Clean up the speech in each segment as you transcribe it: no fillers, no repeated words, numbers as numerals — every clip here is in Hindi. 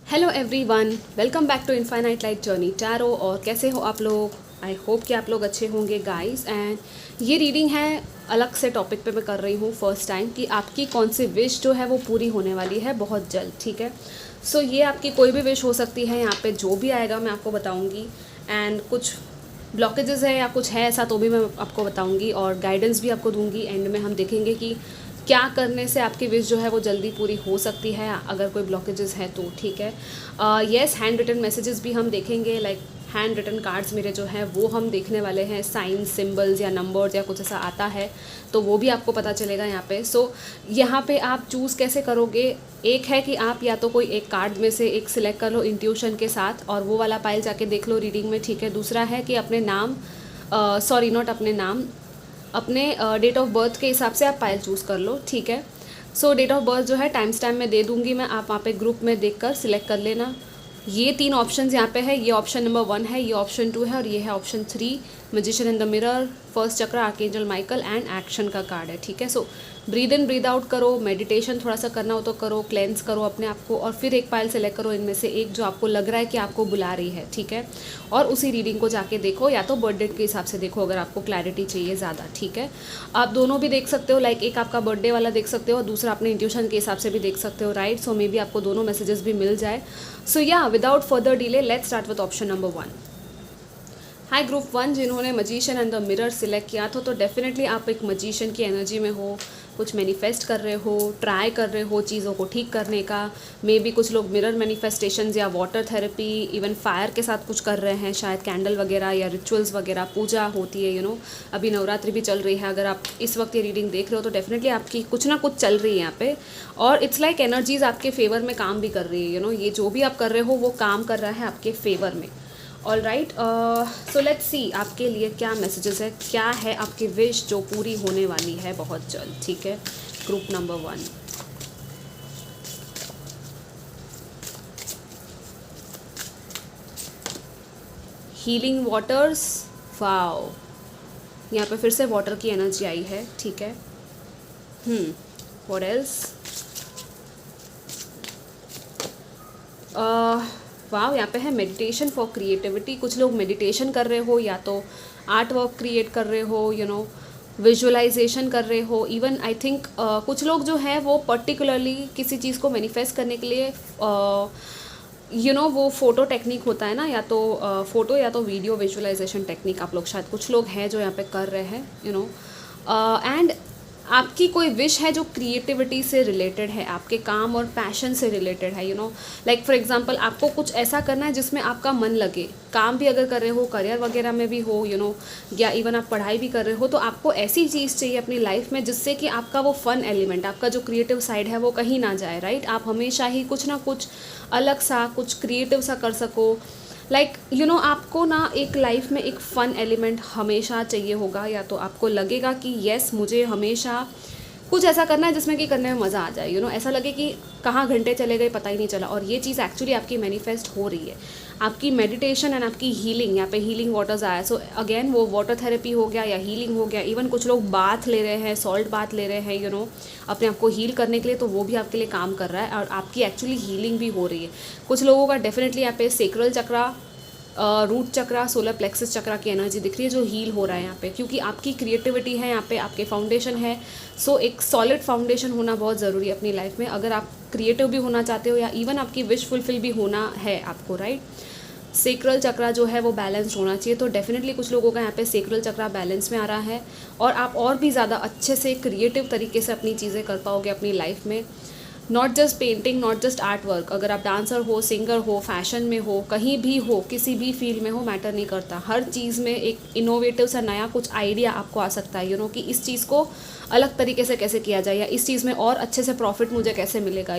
Hello everyone, welcome back to infinite light journey tarot. और कैसे हो आप लोग? आई होप कि आप लोग अच्छे होंगे गाइस। एंड ये रीडिंग है, अलग से टॉपिक पे मैं कर रही हूँ फर्स्ट टाइम कि आपकी कौन सी विश जो है वो पूरी होने वाली है बहुत जल्द। ठीक है, सो ये आपकी कोई भी विश हो सकती है। यहाँ पे जो भी आएगा मैं आपको बताऊँगी। एंड कुछ ब्लॉकेजेस है या कुछ है ऐसा तो भी मैं आपको बताऊँगी और गाइडेंस भी आपको दूँगी। एंड में हम देखेंगे कि क्या करने से आपकी विश जो है वो जल्दी पूरी हो सकती है, अगर कोई ब्लॉकेजेस है तो। ठीक है, येस, हैंड रिटन मैसेजेस भी हम देखेंगे। लाइक हैंड रिटन कार्ड्स मेरे जो हैं वो हम देखने वाले हैं। साइंस, सिंबल्स या नंबर्स या कुछ ऐसा आता है तो वो भी आपको पता चलेगा यहाँ पे। सो यहाँ पे आप चूज़ कैसे करोगे? एक है कि आप या तो कोई एक कार्ड में से एक सिलेक्ट कर लो इंट्यूशन के साथ और वो वाला पाइल जाके देख लो रीडिंग में। ठीक है, दूसरा है कि अपने नाम, सॉरी नॉट अपने नाम, अपने डेट ऑफ बर्थ के हिसाब से आप पायल चूज़ कर लो। ठीक है, सो डेट ऑफ बर्थ जो है टाइम स्टैम्प में दे दूंगी मैं, आप वहाँ पे ग्रुप में देखकर सिलेक्ट कर लेना। ये तीन ऑप्शंस यहाँ पे है। ये ऑप्शन नंबर 1 है, ये ऑप्शन 2 है और ये है option 3, magician in the mirror, first चक्र, आर्कएंजल माइकल एंड एक्शन का कार्ड है। ठीक है, सो ब्रीद इन ब्रीद आउट करो, मेडिटेशन थोड़ा सा करना हो तो करो, क्लेंस करो अपने आप को और फिर एक पायल सेलेक्ट करो इनमें से एक जो आपको लग रहा है कि आपको बुला रही है। ठीक है, और उसी रीडिंग को जाके देखो, या तो बर्थ डेट के हिसाब से देखो अगर आपको क्लैरिटी चाहिए ज़्यादा। ठीक है, आप दोनों भी देख सकते हो। लाइक एक आपका बर्थडे वाला देख सकते हो और दूसरा अपने इंट्यूशन के हिसाब से भी देख सकते हो, राइट? सो मे बी आपको दोनों मैसेजेस भी मिल जाए। सो या without further delay let's start with option number 1। High group 1, जिन्होंने मजीशियन एंड द मिरर सिलेक्ट किया था तो डेफिनेटली आप एक मजीशियन की एनर्जी में हो, कुछ मैनिफेस्ट कर रहे हो, ट्राई कर रहे हो चीज़ों को ठीक करने का। मे बी कुछ लोग मिरर मैनिफेस्टेशंस या वाटर थेरेपी, इवन फायर के साथ कुछ कर रहे हैं, शायद कैंडल वगैरह या रिचुअल्स वगैरह, पूजा होती है अभी नवरात्रि भी चल रही है। अगर आप इस वक्त ये रीडिंग देख रहे हो तो डेफिनेटली आपकी कुछ ना कुछ चल रही है यहाँ पे और इट्स लाइक एनर्जीज आपके फेवर में काम भी कर रही है। ये जो भी आप कर रहे हो वो काम कर रहा है आपके फेवर में। All right, so let's see आपके लिए क्या मैसेजेस है, क्या है आपकी विश जो पूरी होने वाली है बहुत जल्द। ठीक है, group number 1। Healing waters, wow, यहाँ पे फिर से वाटर की एनर्जी आई है। ठीक है, व्हाट एल्स? वाह, यहाँ पे है मेडिटेशन फॉर क्रिएटिविटी। कुछ लोग मेडिटेशन कर रहे हो या तो आर्ट वर्क क्रिएट कर रहे हो, विजुअलाइजेशन कर रहे हो। इवन आई थिंक कुछ लोग जो है वो पर्टिकुलरली किसी चीज़ को मैनिफेस्ट करने के लिए वो फ़ोटो टेक्निक होता है ना, या तो फ़ोटो या तो वीडियो विजुअलाइजेशन टेक्निक आप लोग शायद कुछ लोग हैं जो यहाँ पे कर रहे हैं। एंड आपकी कोई विश है जो क्रिएटिविटी से रिलेटेड है, आपके काम और पैशन से रिलेटेड है। लाइक फॉर एग्जांपल आपको कुछ ऐसा करना है जिसमें आपका मन लगे। काम भी अगर कर रहे हो, करियर वगैरह में भी हो, या इवन आप पढ़ाई भी कर रहे हो, तो आपको ऐसी चीज़ चाहिए अपनी लाइफ में जिससे कि आपका वो फन एलिमेंट, आपका जो क्रिएटिव साइड है वो कहीं ना जाए, राइट? आप हमेशा ही कुछ ना कुछ अलग सा, कुछ क्रिएटिव सा कर सको। लाइक आपको ना एक लाइफ में एक फ़न एलिमेंट हमेशा चाहिए होगा, या तो आपको लगेगा कि येस मुझे हमेशा कुछ ऐसा करना है जिसमें कि करने में मज़ा आ जाए। ऐसा लगे कि कहाँ घंटे चले गए पता ही नहीं चला। और ये चीज़ एक्चुअली आपकी मैनिफेस्ट हो रही है। आपकी मेडिटेशन एंड आपकी हीलिंग, यहाँ पे हीलिंग वाटर्स आया। सो अगेन वो वाटर थेरेपी हो गया या हीलिंग हो गया। इवन कुछ लोग बाथ ले रहे हैं, सॉल्ट बाथ ले रहे हैं अपने आप को हील करने के लिए, तो वो भी आपके लिए काम कर रहा है और आपकी एक्चुअली हीलिंग भी हो रही है। कुछ लोगों का डेफिनेटली यहाँ पे सेक्रल चक्रा, रूट चक्रा, सोलर प्लेक्सस चक्रा की एनर्जी दिख रही है जो हील हो रहा है यहाँ पे, क्योंकि आपकी क्रिएटिविटी है यहाँ पे, आपके फाउंडेशन है। सो एक सॉलिड फाउंडेशन होना बहुत ज़रूरी है अपनी लाइफ में अगर आप क्रिएटिव भी होना चाहते हो या इवन आपकी विश फुलफिल भी होना है आपको, राइट? सेक्रल चक्रा जो है वो बैलेंस होना चाहिए। तो डेफिनेटली कुछ लोगों का यहाँ पे सेक्रल चक्रा बैलेंस में आ रहा है और आप और भी ज़्यादा अच्छे से क्रिएटिव तरीके से अपनी चीज़ें कर पाओगे अपनी लाइफ में। Not just painting, not just art work. अगर आप डांसर हो, सिंगर हो, फैशन में हो, कहीं भी हो, किसी भी फील्ड में हो, मैटर नहीं करता। हर चीज़ में एक इनोवेटिव सा नया कुछ आइडिया आपको आ सकता है कि इस चीज़ को अलग तरीके से कैसे किया जाए या इस चीज़ में और अच्छे से प्रॉफिट मुझे कैसे मिलेगा।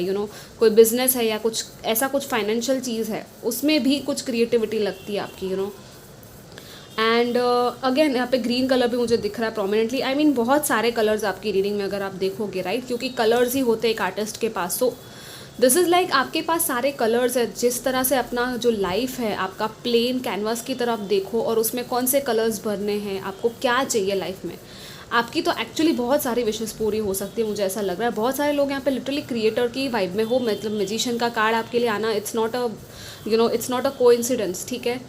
कोई बिजनेस है या कुछ ऐसा कुछ फाइनेंशियल चीज़ है, उसमें भी कुछ क्रिएटिविटी लगती है आपकी। एंड अगेन यहाँ पे ग्रीन कलर भी मुझे दिख रहा है प्रोमिनेंटली। आई मीन बहुत सारे कलर्स आपकी रीडिंग में अगर आप देखोगे, राइट? क्योंकि कलर्स ही होते हैं एक आर्टिस्ट के पास। सो दिस इज़ लाइक आपके पास सारे कलर्स है। जिस तरह से अपना जो लाइफ है आपका प्लेन कैनवास की तरफ देखो और उसमें कौन से कलर्स भरने हैं, आपको क्या चाहिए लाइफ में। आपकी तो एक्चुअली बहुत सारी विशेस पूरी हो सकती है, मुझे ऐसा लग रहा है। बहुत सारे लोग यहाँ पे लिटरली क्रिएटर की वाइब में हो, मतलब मैजिशियन का कार्ड आपके लिए आना it's not a it's not a coincidence, ठीक है।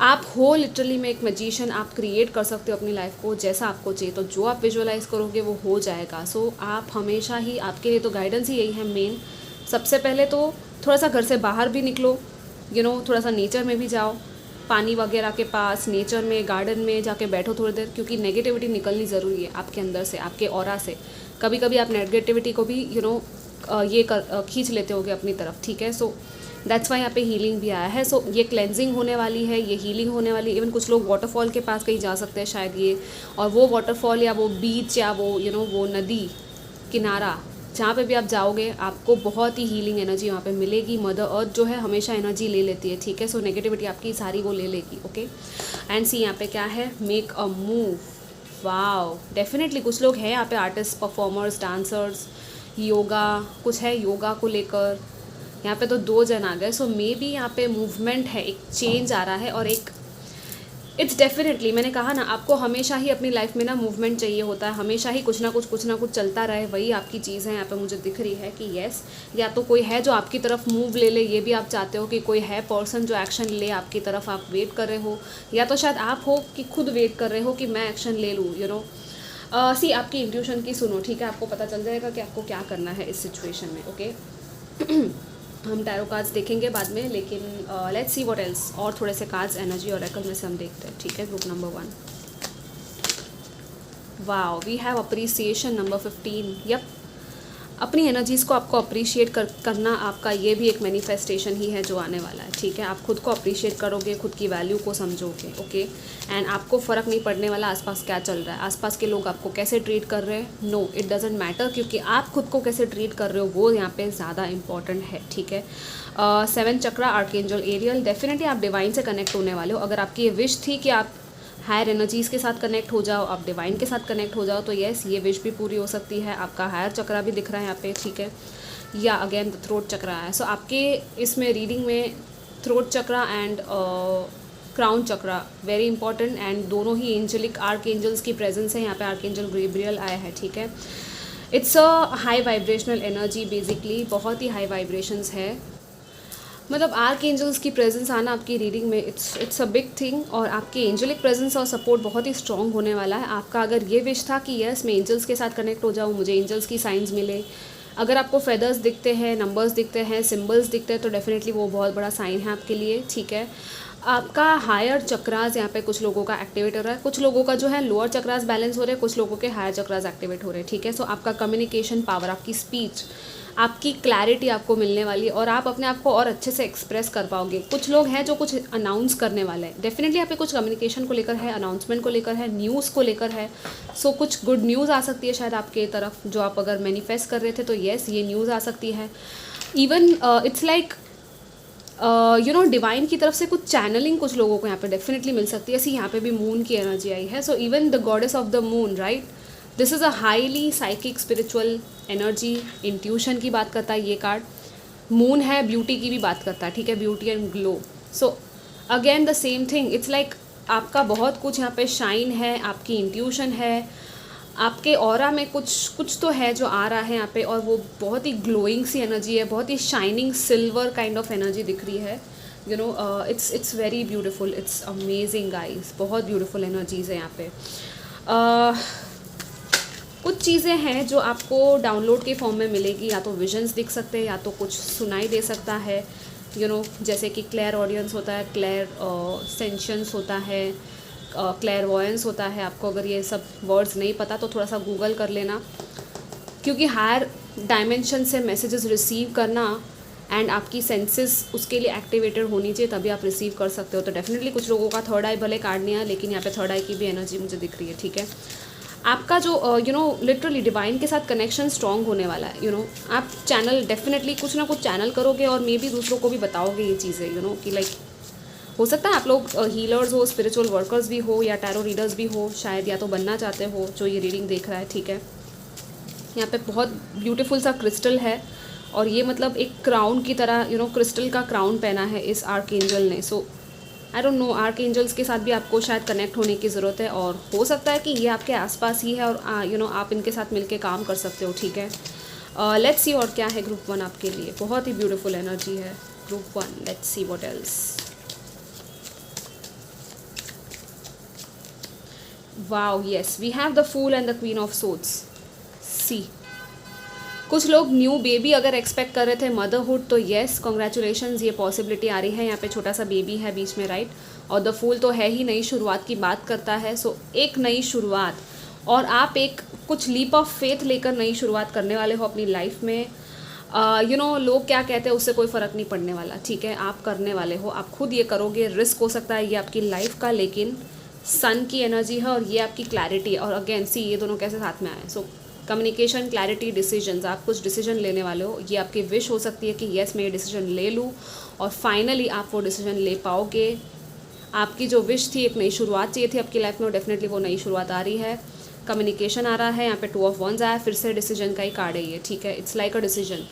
आप हो लिटरली में एक मैजिशियन, आप क्रिएट कर सकते हो अपनी लाइफ को जैसा आपको चाहिए, तो जो आप विजुअलाइज करोगे वो हो जाएगा। सो आप हमेशा ही, आपके लिए तो गाइडेंस ही यही है मेन। सबसे पहले तो थोड़ा सा घर से बाहर भी निकलो, थोड़ा सा नेचर में भी जाओ, पानी वगैरह के पास, नेचर में, गार्डन में जाके बैठो थोड़ी देर, क्योंकि नेगेटिविटी निकलनी ज़रूरी है आपके अंदर से, आपके ऑरा से। कभी कभी आप नेगेटिविटी को भी खींच लेते होगे अपनी तरफ, ठीक है। सो दैट्स वाई यहाँ पे हीलिंग भी आया है। सो ये क्लेंजिंग होने वाली है, ये हीलिंग होने वाली है। इवन कुछ लोग वाटरफॉल के पास कहीं जा सकते हैं शायद ये, और वो वाटरफॉल या वो बीच या वो वो नदी किनारा, जहाँ पे भी आप जाओगे आपको बहुत ही हीलिंग एनर्जी वहाँ पे मिलेगी। मदर अर्थ जो है हमेशा एनर्जी ले लेती है, ठीक है। सो नेगेटिविटी आपकी सारी वो ले लेगी, ओके। एंड सी यहाँ पे क्या है, make a move. Wow, definitely कुछ लोग हैं यहाँ पे आर्टिस्ट, परफॉर्मर्स, डांसर्स, योगा, कुछ है योगा को लेकर। यहाँ पे तो 2 जन आ गए। सो मे बी यहाँ पे मूवमेंट है, एक चेंज आ रहा है, और एक इट्स डेफिनेटली, मैंने कहा ना आपको हमेशा ही अपनी लाइफ में ना मूवमेंट चाहिए होता है, हमेशा ही कुछ ना कुछ चलता रहे, वही आपकी चीज़ है यहाँ पे मुझे दिख रही है कि येस, या तो कोई है जो आपकी तरफ मूव ले ले, ये भी आप चाहते हो कि कोई है पर्सन जो एक्शन ले आपकी तरफ, आप वेट कर रहे हो, या तो शायद आप हो कि खुद वेट कर रहे हो कि मैं एक्शन ले लूँ, सी आपकी इंट्यूशन की सुनो, ठीक है। आपको पता चल जाएगा कि आपको क्या करना है इस सिचुएशन में, ओके। हम टैरो कार्ड्स देखेंगे बाद में, लेकिन लेट्स सी व्हाट एल्स, और थोड़े से कार्ड्स एनर्जी ऑरेकल में से हम देखते हैं, ठीक है। Group number 1, wow, we have appreciation number 15। Yup, अपनी एनर्जीज़ को आपको अप्रिशिएट करना आपका ये भी एक मैनिफेस्टेशन ही है जो आने वाला है, ठीक है। आप खुद को अप्रिशिएट करोगे, खुद की वैल्यू को समझोगे, ओके। एंड आपको फ़र्क नहीं पड़ने वाला आसपास क्या चल रहा है, आसपास के लोग आपको कैसे ट्रीट कर रहे हैं, नो इट डजेंट मैटर, क्योंकि आप खुद को कैसे ट्रीट कर रहे हो वो यहाँ पे ज़्यादा इंपॉर्टेंट है, ठीक है। 7 चक्रा, आर्कएंजल एरियल, डेफिनेटली आप डिवाइन से कनेक्ट होने वाले हो। अगर आपकी ये विश थी कि आप हायर एनर्जीज़ के साथ कनेक्ट हो जाओ, आप डिवाइन के साथ कनेक्ट हो जाओ, तो येस ये विश भी पूरी हो सकती है। आपका हायर चक्रा भी दिख रहा है यहाँ पे, ठीक है। या अगेन द थ्रोट चक्रा है। सो आपके इसमें रीडिंग में throat chakra and crown chakra very important, and दोनों ही एंजलिक आर्क एंजल्स की प्रेजेंस है यहाँ पे। आर्क एंजल गैब्रियल आया है, ठीक है। It's a high vibrational energy, basically बहुत ही हाई वाइब्रेशंस है, मतलब आर्क एंजल्स की प्रेजेंस आना आपकी रीडिंग में इट्स अ बिग थिंग, और आपकी एंजलिक प्रेजेंस और सपोर्ट बहुत ही स्ट्रॉन्ग होने वाला है आपका। अगर ये विश था कि यस मैं एंजल्स के साथ कनेक्ट हो जाऊँ, मुझे एंजल्स की साइंस मिले, अगर आपको फेदर्स दिखते हैं, नंबर्स दिखते हैं, सिम्बल्स दिखते हैं, तो डेफिनेटली वो बहुत बड़ा साइन है आपके लिए, ठीक है। आपका हायर चक्रास यहाँ पे कुछ लोगों का एक्टिवेट हो रहा है, कुछ लोगों का जो है लोअर चक्रास बैलेंस हो रहे हैं, कुछ लोगों के हायर चक्रास एक्टिवेट हो रहे हैं, ठीक है। सो आपका कम्युनिकेशन पावर, आपकी स्पीच, आपकी क्लैरिटी आपको मिलने वाली है, और आप अपने आप को और अच्छे से एक्सप्रेस कर पाओगे। कुछ लोग हैं जो कुछ अनाउंस करने वाले हैं, डेफिनेटली यहाँ पे कुछ कम्युनिकेशन को लेकर है, अनाउंसमेंट को लेकर है, न्यूज़ को लेकर है। सो कुछ गुड न्यूज़ आ सकती है शायद आपके तरफ, जो आप अगर मैनिफेस्ट कर रहे थे तो येस ये न्यूज़ आ सकती है। इवन इट्स लाइक डिवाइन की तरफ से कुछ चैनलिंग कुछ लोगों को यहाँ पे डेफिनेटली मिल सकती है। ऐसी यहाँ पे भी मून की एनर्जी आई है। So even the goddess of the moon, right, this is a highly psychic spiritual energy, intuition की बात करता है ये कार्ड। मून है, ब्यूटी की भी बात करता है, ठीक है, beauty and glow. So again the same thing, it's like आपका बहुत कुछ यहाँ पे शाइन है, आपकी इंट्यूशन है, आपके ऑरा में कुछ तो है जो आ रहा है यहाँ पे, और वो बहुत ही ग्लोइंग सी एनर्जी है, बहुत ही shining silver kind of energy दिख रही है। It's very beautiful, it's amazing guys, बहुत ब्यूटीफुल एनर्जीज़ है यहाँ पे। कुछ चीज़ें हैं जो आपको डाउनलोड के फॉर्म में मिलेगी, या तो विजन्स दिख सकते हैं, या तो कुछ सुनाई दे सकता है, जैसे कि क्लेयर ऑडियंस होता है, क्लेयर सेंशंस होता है, क्लेयर वॉयंस होता है। आपको अगर ये सब वर्ड्स नहीं पता तो थोड़ा सा गूगल कर लेना, क्योंकि हायर डायमेंशन से मैसेजेस रिसीव करना एंड आपकी सेंसेस उसके लिए एक्टिवेटेड होनी चाहिए, तभी आप रिसीव कर सकते हो। तो डेफिनेटली कुछ लोगों का थर्ड आई भले कार्ड नहीं है, लेकिन यहाँ पे थर्ड आई की भी एनर्जी मुझे दिख रही है, ठीक है। आपका जो लिटरली डिवाइन के साथ कनेक्शन स्ट्रॉन्ग होने वाला है। आप चैनल डेफिनेटली कुछ ना कुछ चैनल करोगे, और मे बी दूसरों को भी बताओगे ये चीज़ें, कि लाइक हो सकता है आप लोग हीलर्स हो, स्पिरिचुअल वर्कर्स भी हो, या टैरो रीडर्स भी हो शायद, या तो बनना चाहते हो जो ये रीडिंग देख रहा है, ठीक है। यहाँ पे बहुत ब्यूटीफुल सा क्रिस्टल है, और ये मतलब एक क्राउन की तरह क्रिस्टल का क्राउन पहना है इस आर्क एंजल ने। So I don't know, archangels के साथ भी आपको शायद कनेक्ट होने की ज़रूरत है, और हो सकता है कि ये आपके आसपास ही है और यू नो आप इनके साथ मिलके काम कर सकते हो, ठीक है। लेट्स सी और क्या है ग्रुप 1 आपके लिए। बहुत ही ब्यूटीफुल एनर्जी है group 1। Let's see what else. Wow, yes, we have the fool and the queen of swords. See, कुछ लोग न्यू बेबी अगर एक्सपेक्ट कर रहे थे, मदरहुड, तो येस कॉन्ग्रेचुलेशंस, ये पॉसिबिलिटी आ रही है। यहाँ पे छोटा सा बेबी है बीच में, राइट। और द फूल तो है ही नई शुरुआत की बात करता है। सो एक नई शुरुआत, और आप एक कुछ लीप ऑफ फेथ लेकर नई शुरुआत करने वाले हो अपनी लाइफ में। यू नो लोग क्या कहते हैं उससे कोई फ़र्क नहीं पड़ने वाला, ठीक है। आप करने वाले हो, आप खुद ये करोगे। रिस्क हो सकता है ये आपकी लाइफ का, लेकिन सन की एनर्जी है और ये आपकी क्लैरिटी है। और अगेन सी, ये दोनों कैसे साथ में आए। सो कम्युनिकेशन, क्लैरिटी, डिसीजंस, आप कुछ डिसीजन लेने वाले हो। ये आपकी विश हो सकती है कि येस मैं ये डिसीजन ले लूँ, और फाइनली आप वो डिसीजन ले पाओगे। आपकी जो विश थी, एक नई शुरुआत चाहिए थी आपकी लाइफ में, डेफिनेटली वो नई शुरुआत आ रही है। कम्युनिकेशन आ रहा है, यहाँ पे 2 ऑफ वंस आया, फिर से डिसीजन का ही कार्ड है ये, ठीक है। It's like a decision,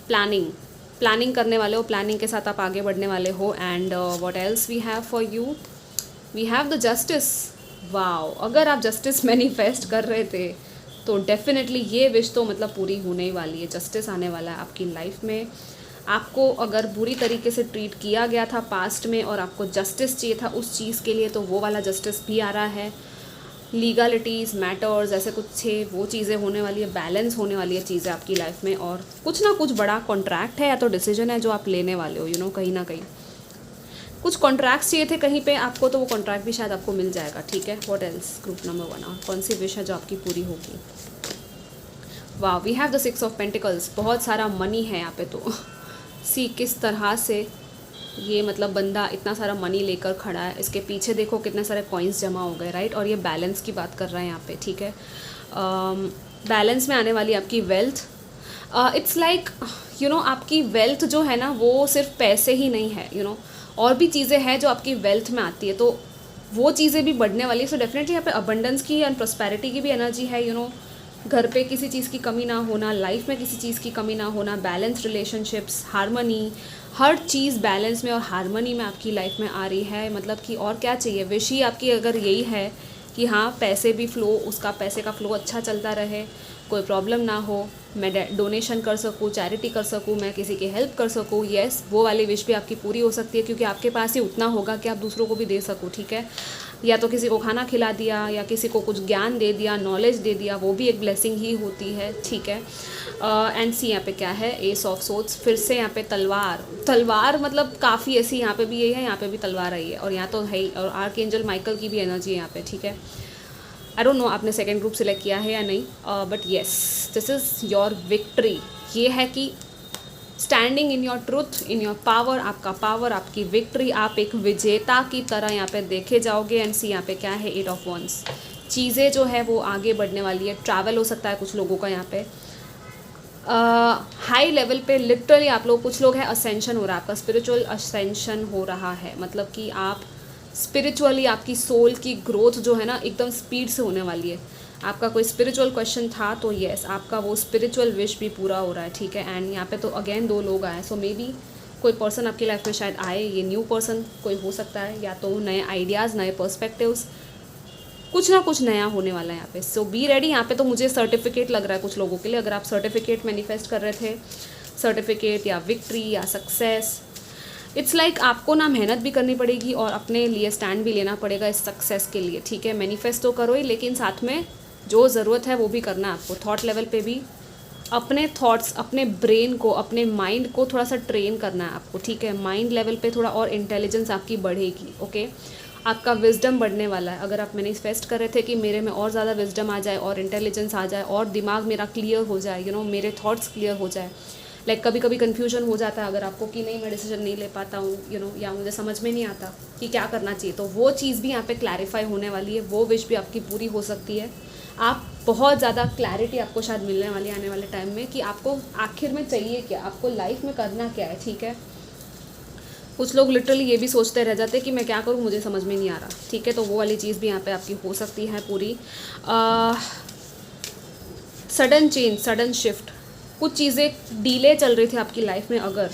planning करने वाले हो, प्लानिंग के साथ आप आगे बढ़ने वाले हो। And what else we have for you, we have the justice. Wow, अगर आप जस्टिस मैनिफेस्ट कर रहे थे तो डेफिनेटली ये विश तो मतलब पूरी होने ही वाली है। जस्टिस आने वाला है आपकी लाइफ में। आपको अगर बुरी तरीके से ट्रीट किया गया था पास्ट में और आपको जस्टिस चाहिए था उस चीज़ के लिए, तो वो वाला जस्टिस भी आ रहा है। लीगलिटीज़, मैटर्स, ऐसे कुछ थे, वो चीज़ें होने वाली है। बैलेंस होने वाली है चीज़ें आपकी लाइफ में, और कुछ ना कुछ बड़ा कॉन्ट्रैक्ट है या तो डिसीजन है जो आप लेने वाले हो। यू नो कहीं ना कहीं कुछ कॉन्ट्रैक्ट्स चाहिए थे कहीं पे आपको, तो वो कॉन्ट्रैक्ट भी शायद आपको मिल जाएगा, ठीक है। व्हाट एल्स ग्रुप नंबर 1, और कौन सी विश है जो आपकी पूरी होगी। वाह, we have the 6 of pentacles. बहुत सारा मनी है यहाँ पे, तो सी किस तरह से ये मतलब बंदा इतना सारा मनी लेकर खड़ा है। इसके पीछे देखो कितने सारे कॉइन्स जमा हो गए, राइट। और ये बैलेंस की बात कर रहा है यहाँ पे, ठीक है। बैलेंस में आने वाली आपकी wealth. It's like you know आपकी वेल्थ जो है ना, वो सिर्फ पैसे ही नहीं है, यू नो और भी चीज़ें हैं जो आपकी वेल्थ में आती है, तो वो चीज़ें भी बढ़ने वाली है। सो डेफिनेटली यहाँ पे अबंडेंस की एंड प्रॉस्पेरिटी की भी एनर्जी है। यू नो घर पे किसी चीज़ की कमी ना होना, लाइफ में किसी चीज़ की कमी ना होना, बैलेंस रिलेशनशिप्स, हारमनी, हर चीज़ बैलेंस में और हारमनी में आपकी लाइफ में आ रही है। मतलब कि और क्या चाहिए। विश ही आपकी अगर यही है कि हाँ पैसे भी फ्लो, उसका पैसे का फ्लो अच्छा चलता रहे, कोई प्रॉब्लम ना हो, मैं डोनेशन कर सकूँ, चैरिटी कर सकूँ, मैं किसी की हेल्प कर सकूँ, येस वो वाली विश भी आपकी पूरी हो सकती है, क्योंकि आपके पास ही उतना होगा कि आप दूसरों को भी दे सको, ठीक है। या तो किसी को खाना खिला दिया, या किसी को कुछ ज्ञान दे दिया, नॉलेज दे दिया, वो भी एक ब्लेसिंग ही होती है, ठीक है। एंड सी यहाँ पे क्या है, एस ऑफ सोर्ड्स। फिर से यहाँ पे तलवार मतलब काफ़ी ऐसी, यहाँ पे भी यही है, यहाँ पे भी तलवार आई है, और यहाँ तो है ही, और आर्क एंजल माइकल की भी एनर्जी है यहाँ पे, ठीक है। आई डोंट नो आपने सेकेंड ग्रुप सिलेक्ट किया है या नहीं, but yes this is your victory. ये है कि standing in your truth, in your power, आपका पावर, आपकी विक्ट्री, आप एक विजेता की तरह यहाँ पे देखे जाओगे। एंड सी यहाँ पे क्या है, 8 ऑफ वंस। चीज़ें जो है वो आगे बढ़ने वाली है। ट्रैवल हो सकता है कुछ लोगों का यहाँ पे, हाई लेवल पे लिटरली आप लोग, कुछ लोग हैं असेंशन हो रहा है, आपका स्पिरिचुअल असेंशन हो रहा है। मतलब कि आप स्पिरिचुअली, आपकी सोल की ग्रोथ जो है ना एकदम स्पीड से होने वाली है। आपका कोई स्पिरिचुअल क्वेश्चन था तो येस आपका वो स्पिरिचुअल विश भी पूरा हो रहा है, ठीक है। एंड यहाँ पे तो अगेन 2 लोग आए, सो मे बी कोई पर्सन आपकी लाइफ में शायद आए, ये न्यू पर्सन कोई हो सकता है, या तो नए आइडियाज़, नए पर्सपेक्टिव्स, कुछ ना कुछ नया होने वाला है यहाँ पे। सो बी रेडी। यहाँ पे तो मुझे सर्टिफिकेट लग रहा है कुछ लोगों के लिए, अगर आप सर्टिफिकेट मैनिफेस्ट कर रहे थे, सर्टिफिकेट या विक्ट्री या सक्सेस, इट्स लाइक आपको ना मेहनत भी करनी पड़ेगी और अपने लिए स्टैंड भी लेना पड़ेगा इस सक्सेस के लिए, ठीक है। मैनिफेस्ट तो करो ही, लेकिन साथ में जो ज़रूरत है वो भी करना है आपको। थॉट लेवल पे भी अपने थॉट्स, अपने ब्रेन को, अपने माइंड को थोड़ा सा ट्रेन करना है आपको, ठीक है। माइंड लेवल पे थोड़ा और इंटेलिजेंस आपकी बढ़ेगी, ओके। आपका विजडम बढ़ने वाला है। अगर आप मैनिफेस्ट कर रहे थे कि मेरे में और ज़्यादा विजडम आ जाए और इंटेलिजेंस आ जाए और दिमाग मेरा क्लियर हो जाए, यू नो मेरे थॉट्स क्लियर हो जाए। लाइक कभी कभी कन्फ्यूजन हो जाता है अगर आपको कि नहीं मैं डिसीजन नहीं ले पाता हूँ, यू नो, या मुझे समझ में नहीं आता कि क्या करना चाहिए, तो वो चीज़ भी यहाँ पे क्लैरिफाई होने वाली है। वो विश भी आपकी पूरी हो सकती है। आप बहुत ज़्यादा क्लैरिटी आपको शायद मिलने वाली है आने वाले टाइम में कि आपको आखिर में चाहिए क्या, आपको लाइफ में करना क्या है, ठीक है। कुछ लोग लिटरली ये भी सोचते रह जाते हैं कि मैं क्या करूँ, मुझे समझ में नहीं आ रहा, ठीक है। तो वो वाली चीज़ भी यहाँ पे आपकी हो सकती है पूरी। सडन चेंज, सडन शिफ्ट, कुछ चीज़ें डीले चल रही थी आपकी लाइफ में अगर,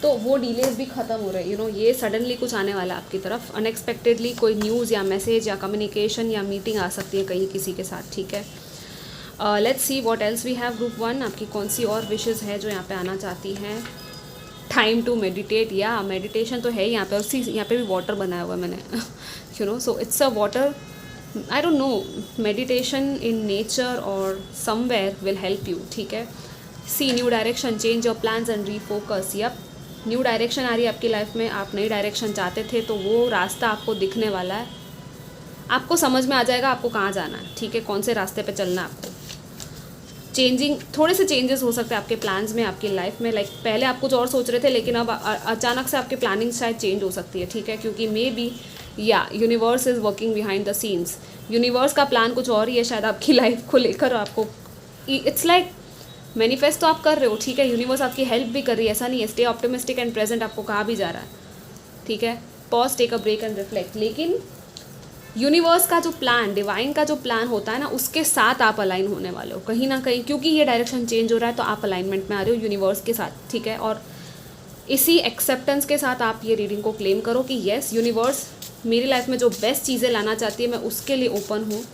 तो वो डिलेज भी ख़त्म हो रहे हैं। ये सडनली कुछ आने वाला है आपकी तरफ, अनएक्सपेक्टेडली कोई न्यूज़ या मैसेज या कम्युनिकेशन या मीटिंग आ सकती है कहीं किसी के साथ, ठीक है। Let's see what else we have. Group 1, आपकी कौन सी और विशेज़ है जो यहाँ पे आना चाहती हैं। टाइम टू मेडिटेट, या मेडिटेशन तो है यहाँ पे, और यहाँ पे भी वाटर बनाया हुआ है मैंने so it's a water, I don't know, meditation in nature और समवेयर विल हेल्प यू, ठीक है। See new direction, change your plans and refocus. Yup, new direction आ रही है आपकी लाइफ में, आप नई डायरेक्शन चाहते थे तो वो रास्ता आपको दिखने वाला है, आपको समझ में आ जाएगा आपको कहाँ जाना है, ठीक है, कौन से रास्ते पे चलना है आपको। चेंजिंग, थोड़े से चेंजेस हो सकते हैं आपके प्लान्स में, आपकी लाइफ में। लाइक पहले आप कुछ और सोच रहे थे लेकिन अब अचानक से आपकी प्लानिंग शायद चेंज हो सकती है, ठीक है, क्योंकि मे बी या universe is working behind the scenes. Universe का प्लान कुछ और ही है शायद आपकी लाइफ को लेकर, आपको इट्स लाइक मैनिफेस्ट तो आप कर रहे हो, ठीक है, यूनिवर्स आपकी हेल्प भी कर रही है, ऐसा नहीं है। स्टे ऑप्टिमिस्टिक एंड प्रेजेंट आपको कहा भी जा रहा है, ठीक है। Pause, take a break and reflect. लेकिन यूनिवर्स का जो प्लान, डिवाइन का जो प्लान होता है ना, उसके साथ आप अलाइन होने वाले हो कहीं ना कहीं, क्योंकि ये डायरेक्शन चेंज हो रहा है तो आप अलाइनमेंट में आ रहे हो यूनिवर्स के साथ, ठीक है। और इसी एक्सेप्टेंस के साथ आप ये रीडिंग को क्लेम करो कि येस, यूनिवर्स मेरी लाइफ में जो बेस्ट चीज़ें लाना चाहती है मैं उसके लिए ओपन हूँ,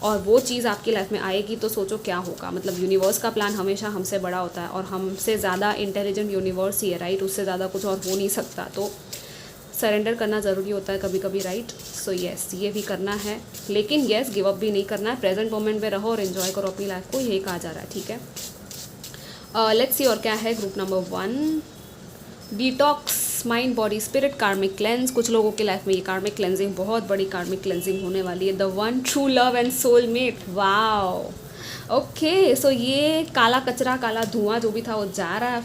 और वो चीज़ आपकी लाइफ में आएगी तो सोचो क्या होगा। मतलब यूनिवर्स का प्लान हमेशा हमसे बड़ा होता है, और हमसे ज़्यादा इंटेलिजेंट यूनिवर्स ही है, राइट, उससे ज़्यादा कुछ और हो नहीं सकता। तो सरेंडर करना ज़रूरी होता है कभी कभी, राइट। सो येस, ये भी करना है, लेकिन येस गिव अप भी नहीं करना है, प्रेजेंट मोमेंट में रहो और एंजॉय करो अपनी लाइफ को, यही कहा जा रहा है, ठीक है। लेट्स सी और क्या है। Group number 1, detox, mind body spirit, कार्मिक क्लेंस। कुछ लोगों की लाइफ में ये कार्मिक क्लेंजिंग, बहुत बड़ी कार्मिक क्लेंजिंग होने वाली है। The one true love and soulmate, wow, okay. So ये काला कचरा, काला धुआं जो भी था वो जा रहा है,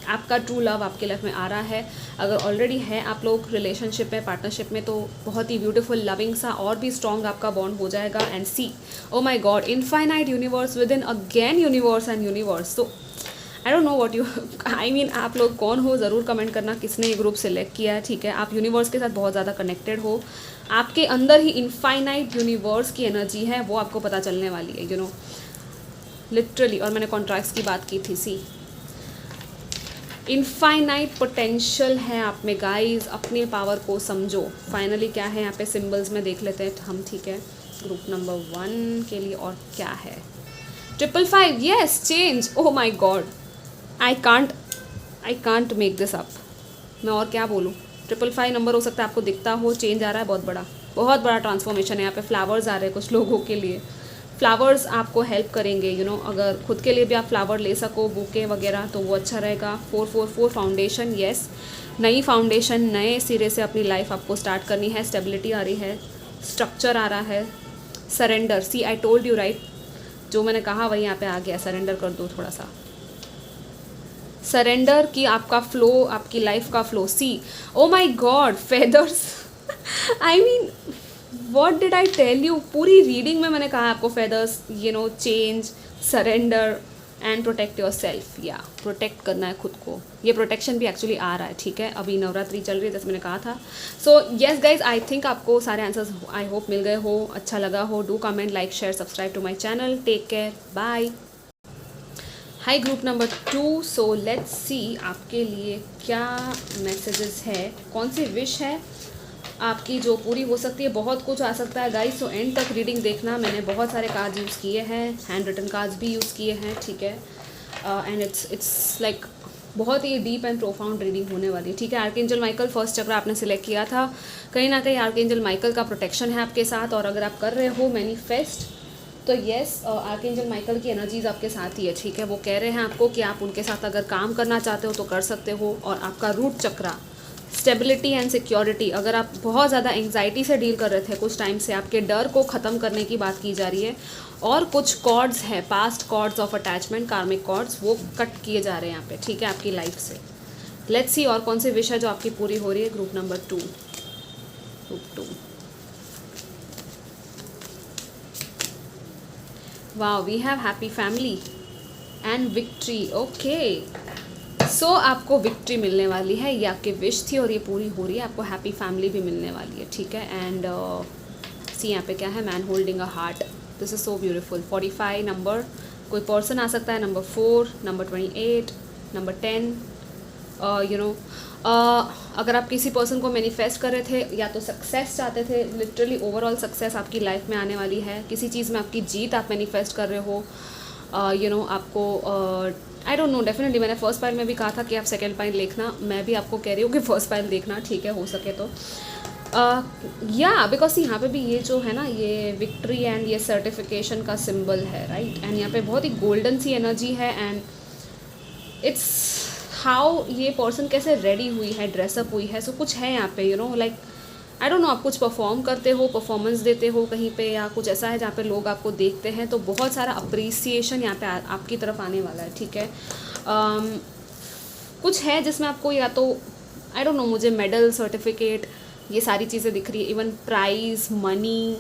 आपका ट्रू लव आपके लाइफ में आ रहा है। अगर ऑलरेडी है आप लोग रिलेशनशिप में, पार्टनरशिप में, तो बहुत ही ब्यूटीफुल, लविंग सा और भी स्ट्रॉन्ग आपका बॉन्ड हो जाएगा। And see, oh my god, infinite universe within again universe and universe. तो I don't know what you, I mean आप लोग कौन हो, ज़रूर कमेंट करना किसने ये ग्रुप सिलेक्ट किया है, ठीक है। आप यूनिवर्स के साथ बहुत ज़्यादा कनेक्टेड हो, आपके अंदर ही इनफाइनाइट यूनिवर्स की एनर्जी है, वो आपको पता चलने वाली है, लिटरली। और मैंने कॉन्ट्रैक्ट्स की बात की थी, सी इनफाइनाइट पोटेंशियल है आप में गाइस, अपने पावर को समझो। फाइनली क्या है यहाँ पे सिंबल्स में देख लेते हैं हम, ठीक है। ग्रुप नंबर 1 के लिए और क्या है। 555, yes, change, oh my God, I can't make this up. मैं और क्या बोलूँ, 555 नंबर हो सकता है आपको दिखता हो, चेंज आ रहा है, बहुत बड़ा ट्रांसफॉर्मेशन है यहाँ पे। फ्लावर्स आ रहे हैं कुछ लोगों के लिए, फ्लावर्स आपको हेल्प करेंगे, अगर खुद के लिए भी आप फ्लावर ले सको, बुके वगैरह, तो वो अच्छा रहेगा। 444 फाउंडेशन, येस, नई फाउंडेशन, नए सिरे से अपनी लाइफ आपको स्टार्ट करनी है। स्टेबिलिटी आ रही है, स्ट्रक्चर आ रहा है। Surrender, see I told you, right, जो मैंने कहा वही यहाँ पे आ गया। सरेंडर कर दो थोड़ा सा, सरेंडर की आपका फ्लो, आपकी लाइफ का flow. See, oh my God, feathers, I mean what did I tell you, पूरी रीडिंग में मैंने कहा आपको feathers, change, surrender and protect yourself, या प्रोटेक्ट करना है खुद को। ये प्रोटेक्शन भी एक्चुअली आ रहा है, ठीक है। अभी नवरात्रि चल रही है जैसे मैंने कहा था। सो येस गाइज, आई थिंक आपको सारे आंसर्स आई होप मिल गए हो, अच्छा लगा हो। Do comment, like, share, subscribe to my channel. Take care, bye. Hi group number 2, so let's see आपके लिए क्या मैसेजेस है, कौन सी विश है आपकी जो पूरी हो सकती है। बहुत कुछ आ सकता है गाइस, सो एंड तक रीडिंग देखना। मैंने बहुत सारे कार्ड्स यूज़ किए हैं, हैंड रिटन कार्ड्स भी यूज़ किए हैं, ठीक है। एंड इट्स लाइक बहुत ही डीप एंड प्रोफाउंड रीडिंग होने वाली है, ठीक है। आर्कएंजल माइकल फर्स्ट चक्र आपने सिलेक्ट किया था, कहीं ना कहीं आर्कएंजल माइकल का प्रोटेक्शन है आपके साथ। और अगर आप कर रहे हो मैनिफेस्ट, तो येस, आर्कएंजल माइकल की एनर्जीज आपके साथ ही है, ठीक है। वो कह रहे हैं आपको कि आप उनके साथ अगर काम करना चाहते हो तो कर सकते हो। और आपका root chakra, stability and security, अगर आप बहुत ज़्यादा एंग्जाइटी से डील कर रहे थे कुछ टाइम से, आपके डर को ख़त्म करने की बात की जा रही है। और कुछ कॉर्ड्स है, पास्ट कॉर्ड्स ऑफ अटैचमेंट, कार्मिक कॉर्ड्स, वो कट किए जा रहे हैं यहाँ पे, ठीक है, आपकी लाइफ से। लेट्स सी और कौन सी विश है जो आपकी पूरी हो रही है। Group number 2, group 2, wow, we have happy family and victory, okay. So आपको विक्ट्री मिलने वाली है, ये आपकी विश थी और ये पूरी हो रही है। आपको हैप्पी फैमिली भी मिलने वाली है, ठीक है। एंड सी यहाँ पे क्या है, man holding a heart, this is so beautiful. 45 number, कोई पर्सन आ सकता है। नंबर 4, नंबर 28, नंबर 10, अगर आप किसी पर्सन को मैनिफेस्ट कर रहे थे या तो सक्सेस चाहते थे, लिटरली ओवरऑल सक्सेस आपकी लाइफ में आने वाली है। किसी चीज़ में आपकी जीत आप मैनिफेस्ट कर रहे हो, आपको आई डोंट नो, डेफिनेटली मैंने फर्स्ट पाइल में भी कहा था कि आप सेकेंड पाइल देखना, मैं भी आपको कह रही हूँ कि फर्स्ट पाइल देखना, ठीक है, हो सके तो। या बिकॉज यहाँ पे भी ये जो है ना, ये विक्ट्री एंड ये सर्टिफिकेशन का सिंबल है, राइट। एंड यहाँ पे बहुत ही गोल्डन सी एनर्जी है एंड इट्स हाउ ये पर्सन कैसे रेडी हुई है, ड्रेसअप हुई है, सो कुछ है यहाँ पे, लाइक आई डोंट नो, आप कुछ परफॉर्म करते हो, परफॉर्मेंस देते हो कहीं पे, या कुछ ऐसा है जहाँ पे लोग आपको देखते हैं, तो बहुत सारा अप्रिसिएशन यहाँ पे आपकी तरफ आने वाला है, ठीक है। कुछ है जिसमें आपको या तो आई डोंट नो, मुझे मेडल, सर्टिफिकेट, ये सारी चीज़ें दिख रही है, इवन प्राइज़, मनी,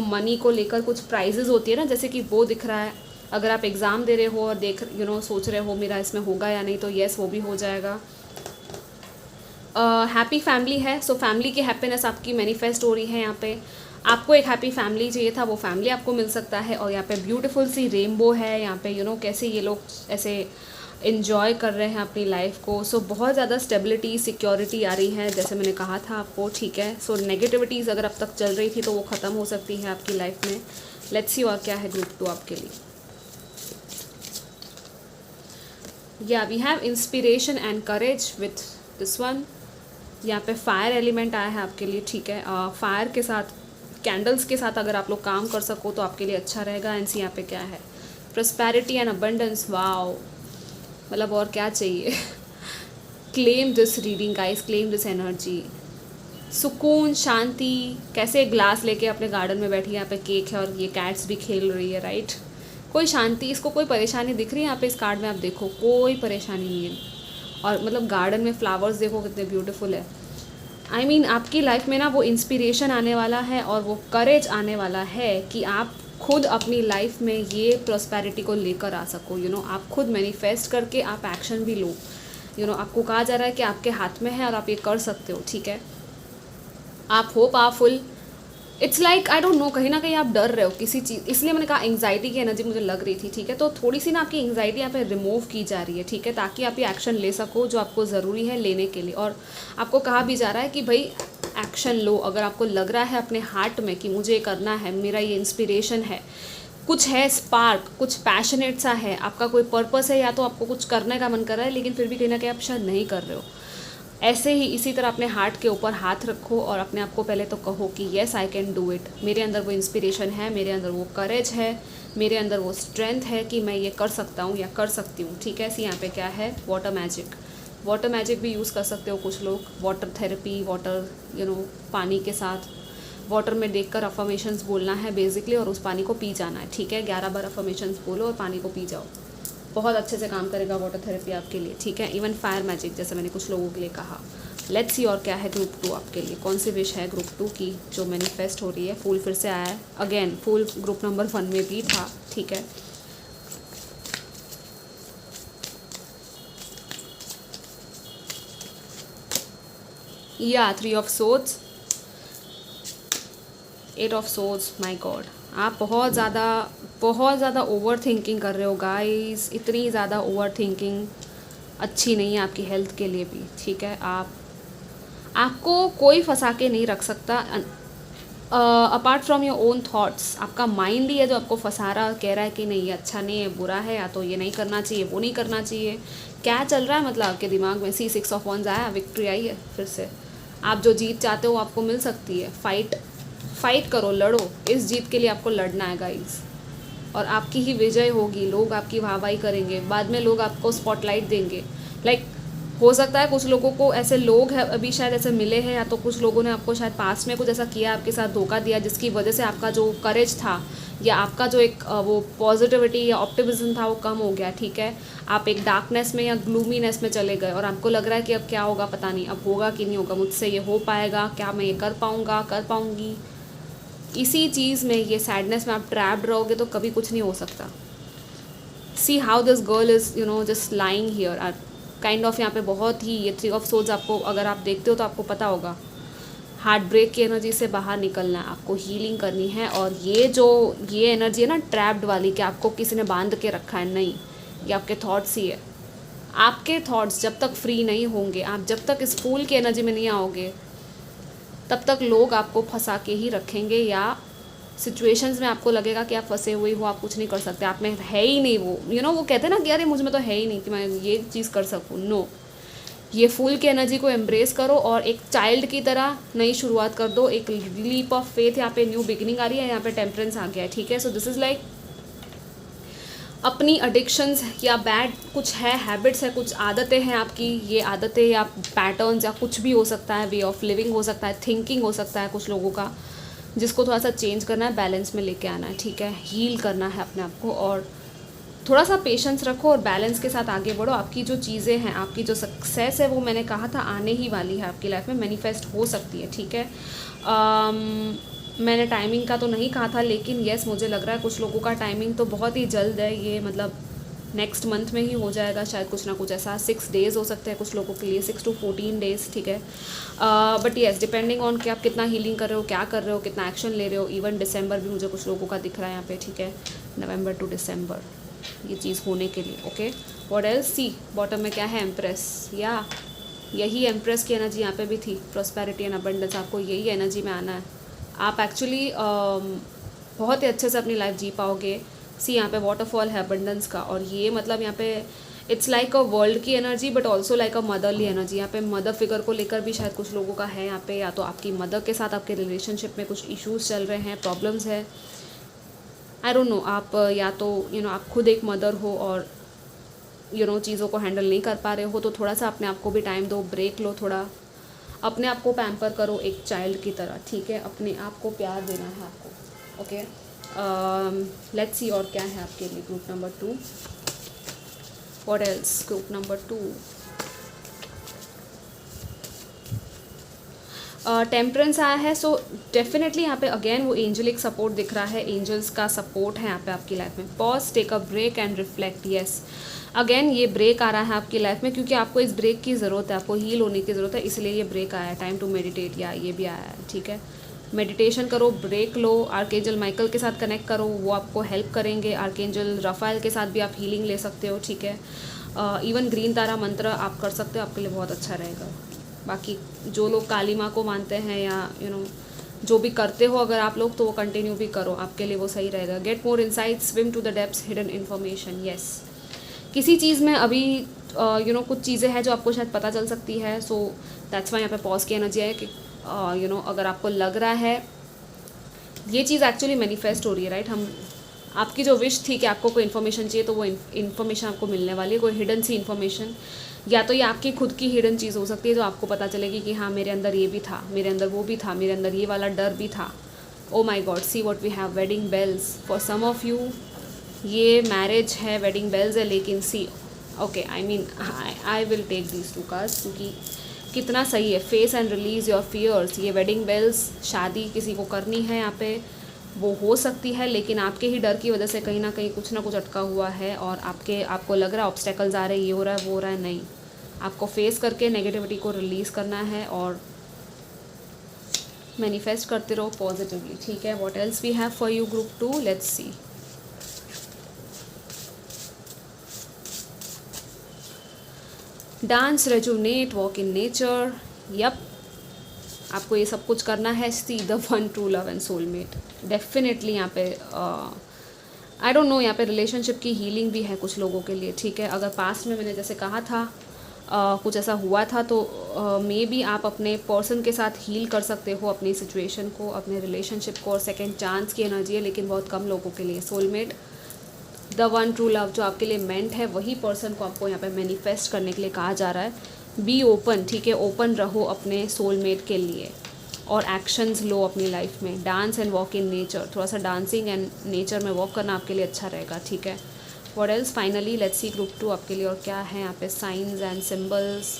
मनी को लेकर कुछ प्राइजेज़ होती है ना, जैसे कि वो दिख रहा है। अगर आप एग्ज़ाम दे रहे हो और सोच रहे हो मेरा इसमें होगा या नहीं, तो येस वो भी हो जाएगा। हैप्पी फैमिली है, सो फैमिली की हैप्पीनेस आपकी मैनिफेस्ट हो रही है यहाँ पे। आपको एक हैप्पी फैमिली चाहिए था, वो फैमिली आपको मिल सकता है। और यहाँ पे ब्यूटीफुल सी रेनबो है यहाँ पे, कैसे ये लोग ऐसे इन्जॉय कर रहे हैं अपनी लाइफ को। सो बहुत ज़्यादा स्टेबिलिटी, सिक्योरिटी आ रही है, जैसे मैंने कहा था आपको, ठीक है। सो नेगेटिविटीज़ अगर अब तक चल रही थी तो वो ख़त्म हो सकती है आपकी लाइफ में। लेट्स सी और क्या है ग्रुप 2 आपके लिए। या we have inspiration and courage with this one. यहाँ पे फायर एलिमेंट आया है आपके लिए, ठीक है। फायर के साथ, कैंडल्स के साथ अगर आप लोग काम कर सको तो आपके लिए अच्छा रहेगा। एंड सी यहाँ पे क्या है, प्रॉस्पेरिटी एंड अबंडेंस। वाओ, मतलब और क्या चाहिए। Claim this reading guys, claim this energy. सुकून, शांति, कैसे ग्लास लेके अपने गार्डन में बैठी है, यहाँ पे केक है और ये कैट्स भी खेल रही है, राइट। कोई शांति, इसको कोई परेशानी दिख रही है यहाँ पे इस कार्ड में, आप देखो कोई परेशानी नहीं है। और मतलब गार्डन में फ्लावर्स देखो कितने ब्यूटीफुल है। आई मीन आपकी लाइफ में ना वो इंस्पिरेशन आने वाला है और वो करेज आने वाला है कि आप खुद अपनी लाइफ में ये प्रॉस्पेरिटी को लेकर आ सको। आप खुद मैनिफेस्ट करके आप एक्शन भी लो। आपको कहा जा रहा है कि आपके हाथ में है और आप ये कर सकते हो, ठीक है। आप हो powerful. It's like I don't no, कहीं ना कहीं आप डर रहे हो किसी चीज़, इसलिए मैंने कहा एंग्जाइटी की एनर्जी मुझे लग रही थी, ठीक है। तो थोड़ी सी ना आपकी एंग्जाइटी यहाँ पे रिमूव की जा रही है, ठीक है, ताकि आप ये एक्शन ले सको जो आपको ज़रूरी है लेने के लिए। और आपको कहा भी जा रहा है कि भाई एक्शन लो। अगर आपको लग रहा है अपने हार्ट में कि मुझे करना है, मेरा ये इंस्पिरेशन है, कुछ है स्पार्क, कुछ पैशनेट सा है, आपका कोई पर्पस है, या तो आपको कुछ करने का मन कर रहा है लेकिन फिर भी कहीं ना कहीं आप शायद नहीं कर रहे हो, ऐसे ही इसी तरह अपने हार्ट के ऊपर हाथ रखो और अपने आप को पहले तो कहो कि yes I can do it. मेरे अंदर वो इंस्पिरेशन है, मेरे अंदर वो करेज है, मेरे अंदर वो स्ट्रेंथ है कि मैं ये कर सकता हूँ या कर सकती हूँ, ठीक है। ऐसे यहाँ पे क्या है, वाटर मैजिक। वाटर मैजिक भी यूज़ कर सकते हो कुछ लोग, वाटर थेरेपी, वाटर पानी के साथ वाटर में देखकर अफर्मेशंस बोलना है बेसिकली, और उस पानी को पी जाना है, ठीक है। 11 बार अफर्मेशंस बोलो और पानी को पी जाओ। बहुत अच्छे से काम करेगा वाटर थेरेपी आपके लिए, ठीक है। इवन फायर मैजिक, जैसे मैंने कुछ लोगों के लिए कहा। लेट्स सी और क्या है ग्रुप 2 आपके लिए, कौन सी विश है ग्रुप 2 की जो मैनिफेस्ट हो रही है। फूल फिर से आया है अगेन, फूल ग्रुप नंबर 1 में भी था, ठीक है। या 3 of swords, 8 of swords. My God, आप बहुत ज़्यादा ओवर थिंकिंग कर रहे हो गाइस। इतनी ज़्यादा ओवर थिंकिंग अच्छी नहीं है आपकी हेल्थ के लिए भी, ठीक है। आपको कोई फंसा के नहीं रख सकता apart from your own thoughts. आपका माइंड ही है जो आपको फंसा रहा, कह रहा है कि नहीं ये अच्छा नहीं है, बुरा है, या तो ये नहीं करना चाहिए, वो नहीं करना चाहिए। क्या चल रहा है मतलब आपके दिमाग में। C6 ऑफ वंस आया, विक्ट्री आई है फिर से। आप जो जीत चाहते हो आपको मिल सकती है। फाइट करो, लड़ो, इस जीत के लिए आपको लड़ना है गाइस, और आपकी ही विजय होगी। लोग आपकी वाहवाही करेंगे, बाद में लोग आपको स्पॉटलाइट देंगे। लाइक हो सकता है कुछ लोगों को ऐसे लोग हैं अभी शायद ऐसे मिले हैं, या तो कुछ लोगों ने आपको शायद पास्ट में कुछ ऐसा किया, आपके साथ धोखा दिया, जिसकी वजह से आपका जो करेज था या आपका जो एक वो पॉजिटिविटी या ऑप्टिमिज्म था वो कम हो गया, ठीक है। आप एक डार्कनेस में या ग्लूमीनेस में चले गए और आपको लग रहा है कि अब क्या होगा पता नहीं, अब होगा कि नहीं होगा, मुझसे ये हो पाएगा क्या, मैं ये कर पाऊँगा, कर पाऊँगी। इसी चीज़ में, ये सैडनेस में आप ट्रैप्ड रहोगे तो कभी कुछ नहीं हो सकता। See how this girl is just lying here kind of. यहाँ पे बहुत ही ये 3 ऑफ सोर्ड्स आपको, अगर आप देखते हो तो आपको पता होगा, हार्ट ब्रेक की एनर्जी से बाहर निकलना है, आपको हीलिंग करनी है। और ये एनर्जी है ना ट्रैप्ड वाली, कि आपको किसी ने बांध के रखा है, नहीं, ये आपके थॉट्स ही है। आपके थॉट्स जब तक फ्री नहीं होंगे, आप जब तक इस फूल की एनर्जी में नहीं आओगे, तब तक लोग आपको फंसा के ही रखेंगे, या सिचुएशंस में आपको लगेगा कि आप फंसे हुए हो, आप कुछ नहीं कर सकते, आप में है ही नहीं वो, वो कहते हैं ना कि अरे मुझ में तो है ही नहीं कि मैं ये चीज़ कर सकूँ। नो, ये फूल की एनर्जी को एम्ब्रेस करो और एक चाइल्ड की तरह नई शुरुआत कर दो। एक लीप ऑफ फेथ, यहाँ पे न्यू बिगिनिंग आ रही है, यहाँ पे टेम्परेंस आ गया है, ठीक है। सो दिस इज़ लाइक अपनी एडिक्शंस या बैड कुछ है, हैबिट्स है, कुछ आदतें हैं आपकी, ये आदतें या पैटर्न्स या कुछ भी हो सकता है, वे ऑफ लिविंग हो सकता है, थिंकिंग हो सकता है कुछ लोगों का, जिसको थोड़ा सा चेंज करना है, बैलेंस में लेके आना है, ठीक है। हील करना है अपने आप को और थोड़ा सा पेशेंस रखो और बैलेंस के साथ आगे बढ़ो। आपकी जो चीज़ें हैं, आपकी जो सक्सेस है, वो मैंने कहा था आने ही वाली है आपकी लाइफ में, मैनिफेस्ट हो सकती है, ठीक है। मैंने टाइमिंग का तो नहीं कहा था, लेकिन येस मुझे लग रहा है कुछ लोगों का टाइमिंग तो बहुत ही जल्द है, ये मतलब नेक्स्ट मंथ में ही हो जाएगा शायद, कुछ ना कुछ ऐसा। 6 डेज़ हो सकते हैं कुछ लोगों के लिए, 6 to 14 डेज़, ठीक है। बट येस, डिपेंडिंग ऑन कि आप कितना हीलिंग कर रहे हो, क्या कर रहे हो, कितना एक्शन ले रहे हो। इवन दिसंबर भी मुझे कुछ लोगों का दिख रहा है यहाँ पे, ठीक है, नवंबर टू दिसंबर ये चीज़ होने के लिए, okay. What else, see bottom में क्या है, एम्प्रेस, या यही एम्प्रेस की एनर्जी यहाँ पे भी थी, प्रॉस्पेरिटी एंड अबंडेंस, आपको यही एनर्जी में आना है। आप एक्चुअली बहुत ही अच्छे से अपनी लाइफ जी पाओगे। सी यहाँ पे वाटरफॉल है अबंडेंस का, और ये मतलब यहाँ पे इट्स लाइक अ वर्ल्ड की energy but also like a motherly energy. यहाँ पे मदर फिगर को लेकर भी शायद कुछ लोगों का है यहाँ पे, या तो आपकी मदर के साथ आपके रिलेशनशिप में कुछ इश्यूज चल रहे हैं, प्रॉब्लम्स है, आई डोंट नो। आप या तो आप खुद एक मदर हो और चीज़ों को हैंडल नहीं कर पा रहे हो, तो थोड़ा सा अपने आप को भी टाइम दो, ब्रेक लो, थोड़ा अपने आप को पैम्पर करो एक चाइल्ड की तरह, ठीक है। अपने आप को प्यार देना है आपको, ओके। लेट्स सी और क्या है आपके लिए group number 2। What else, group number 2, temperance आया है। सो डेफिनेटली यहाँ पे अगेन वो एंजलिक सपोर्ट दिख रहा है, एंजल्स का सपोर्ट है यहाँ पे आपकी लाइफ में। Pause, take a break and reflect, yes again ये ब्रेक आ रहा है आपकी लाइफ में, क्योंकि आपको इस ब्रेक की ज़रूरत है, आपको हील होने की ज़रूरत है, इसलिए ये ब्रेक आया है। टाइम टू मेडिटेट, या ये भी आया है, ठीक है। मेडिटेशन करो, ब्रेक लो, आर्केंजल माइकल के साथ कनेक्ट करो, वो आपको हेल्प करेंगे। आर्केंजल रफाइल के साथ भी आप हीलिंग ले सकते हो, ठीक है। इवन ग्रीन तारा मंत्र आप कर सकते हो, आपके लिए बहुत अच्छा रहेगा। बाकी जो लोग काली माँ को मानते हैं या जो भी करते हो अगर आप लोग, तो वो कंटिन्यू भी करो, आपके लिए वो सही रहेगा। Get more insight, swim to the depths, hidden information, yes किसी चीज़ में अभी कुछ चीज़ें हैं जो आपको शायद पता चल सकती है। सो दैट्स वाई यहाँ पे पॉज की एनर्जी है कि अगर आपको लग रहा है ये चीज़ एक्चुअली मैनिफेस्ट हो रही है, राइट। हम आपकी जो विश थी कि आपको कोई इन्फॉर्मेशन चाहिए, तो वो इन्फॉर्मेशन आपको मिलने वाली है, कोई हिडन सी इन्फॉर्मेशन, या तो ये आपकी खुद की हिडन चीज़ हो सकती है जो आपको पता चलेगी कि हाँ मेरे अंदर ये भी था, मेरे अंदर वो भी था, मेरे अंदर ये वाला डर भी था। Oh my god, see what we have, wedding bells for some of you, ये मैरिज है, वेडिंग बेल्स है, लेकिन see okay, I mean I will take these 2 cards क्योंकि कितना सही है। Face and release your fears, ये वेडिंग बेल्स, शादी किसी को करनी है यहाँ पे, वो हो सकती है, लेकिन आपके ही डर की वजह से कहीं ना कहीं कुछ ना कुछ अटका हुआ है, और आपको लग रहा है ऑब्स्टेकल्स आ रहे हैं, ये हो रहा है, वो हो रहा है। नहीं, आपको फेस करके नेगेटिविटी को रिलीज़ करना है और मैनिफेस्ट करते रहो पॉजिटिवली, ठीक है। What else we have for you group 2, let's see. Dance, rejuvenate, walk in nature, yup आपको ये सब कुछ करना है। See the one true love and soulmate, definitely यहाँ पे आई डोंट नो, यहाँ पे रिलेशनशिप की हीलिंग भी है कुछ लोगों के लिए, ठीक है। अगर पास्ट में मैंने जैसे कहा था कुछ ऐसा हुआ था, तो मे बी आप अपने पर्सन के साथ हील कर सकते हो अपनी सिचुएशन को, अपने रिलेशनशिप को, और सेकेंड चांस की एनर्जी है, लेकिन बहुत कम लोगों के लिए। Soulmate, the one true love जो आपके लिए मेंट है, वही पर्सन को आपको यहाँ पे मैनिफेस्ट करने के लिए कहा जा रहा है। बी ओपन, ठीक है, ओपन रहो अपने सोलमेट के लिए और एक्शंस लो अपनी लाइफ में। Dance and walk in nature, थोड़ा सा डांसिंग एंड नेचर में वॉक करना आपके लिए अच्छा रहेगा, ठीक है। What else, finally let's see group 2 आपके लिए और क्या है यहाँ पे। Signs and symbols,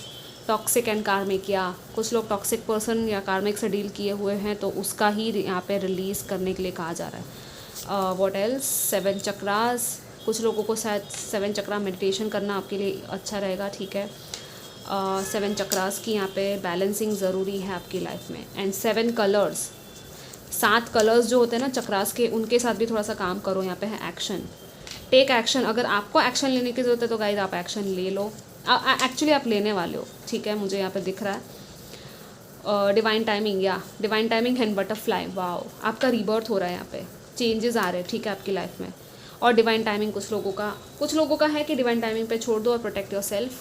toxic and karmic, या कुछ लोग टॉक्सिक पर्सन या कार्मिक से डील किए हुए हैं, तो उसका ही यहाँ पे रिलीज़ करने के लिए कहा जा रहा है। व्हाट एल्स, 7 चक्रास, कुछ लोगों को शायद 7 चक्रा मेडिटेशन करना आपके लिए अच्छा रहेगा, ठीक है। 7 चक्रास की यहाँ पे बैलेंसिंग ज़रूरी है आपकी लाइफ में। एंड 7 कलर्स, 7 कलर्स जो होते हैं ना चक्रास के, उनके साथ भी थोड़ा सा काम करो। यहाँ पे है एक्शन, टेक एक्शन। अगर आपको एक्शन लेने की ज़रूरत है तो गाइस आप एक्शन ले लो, एक्चुअली आप लेने वाले हो, ठीक है, मुझे यहाँ पे दिख रहा है। डिवाइन टाइमिंग, या divine timing and butterfly, wow, आपका रीबर्थ हो रहा है यहाँ पे, चेंजेस आ रहे हैं, ठीक है, आपकी लाइफ में। और डिवाइन टाइमिंग कुछ लोगों का है कि डिवाइन टाइमिंग पे छोड़ दो और protect your self.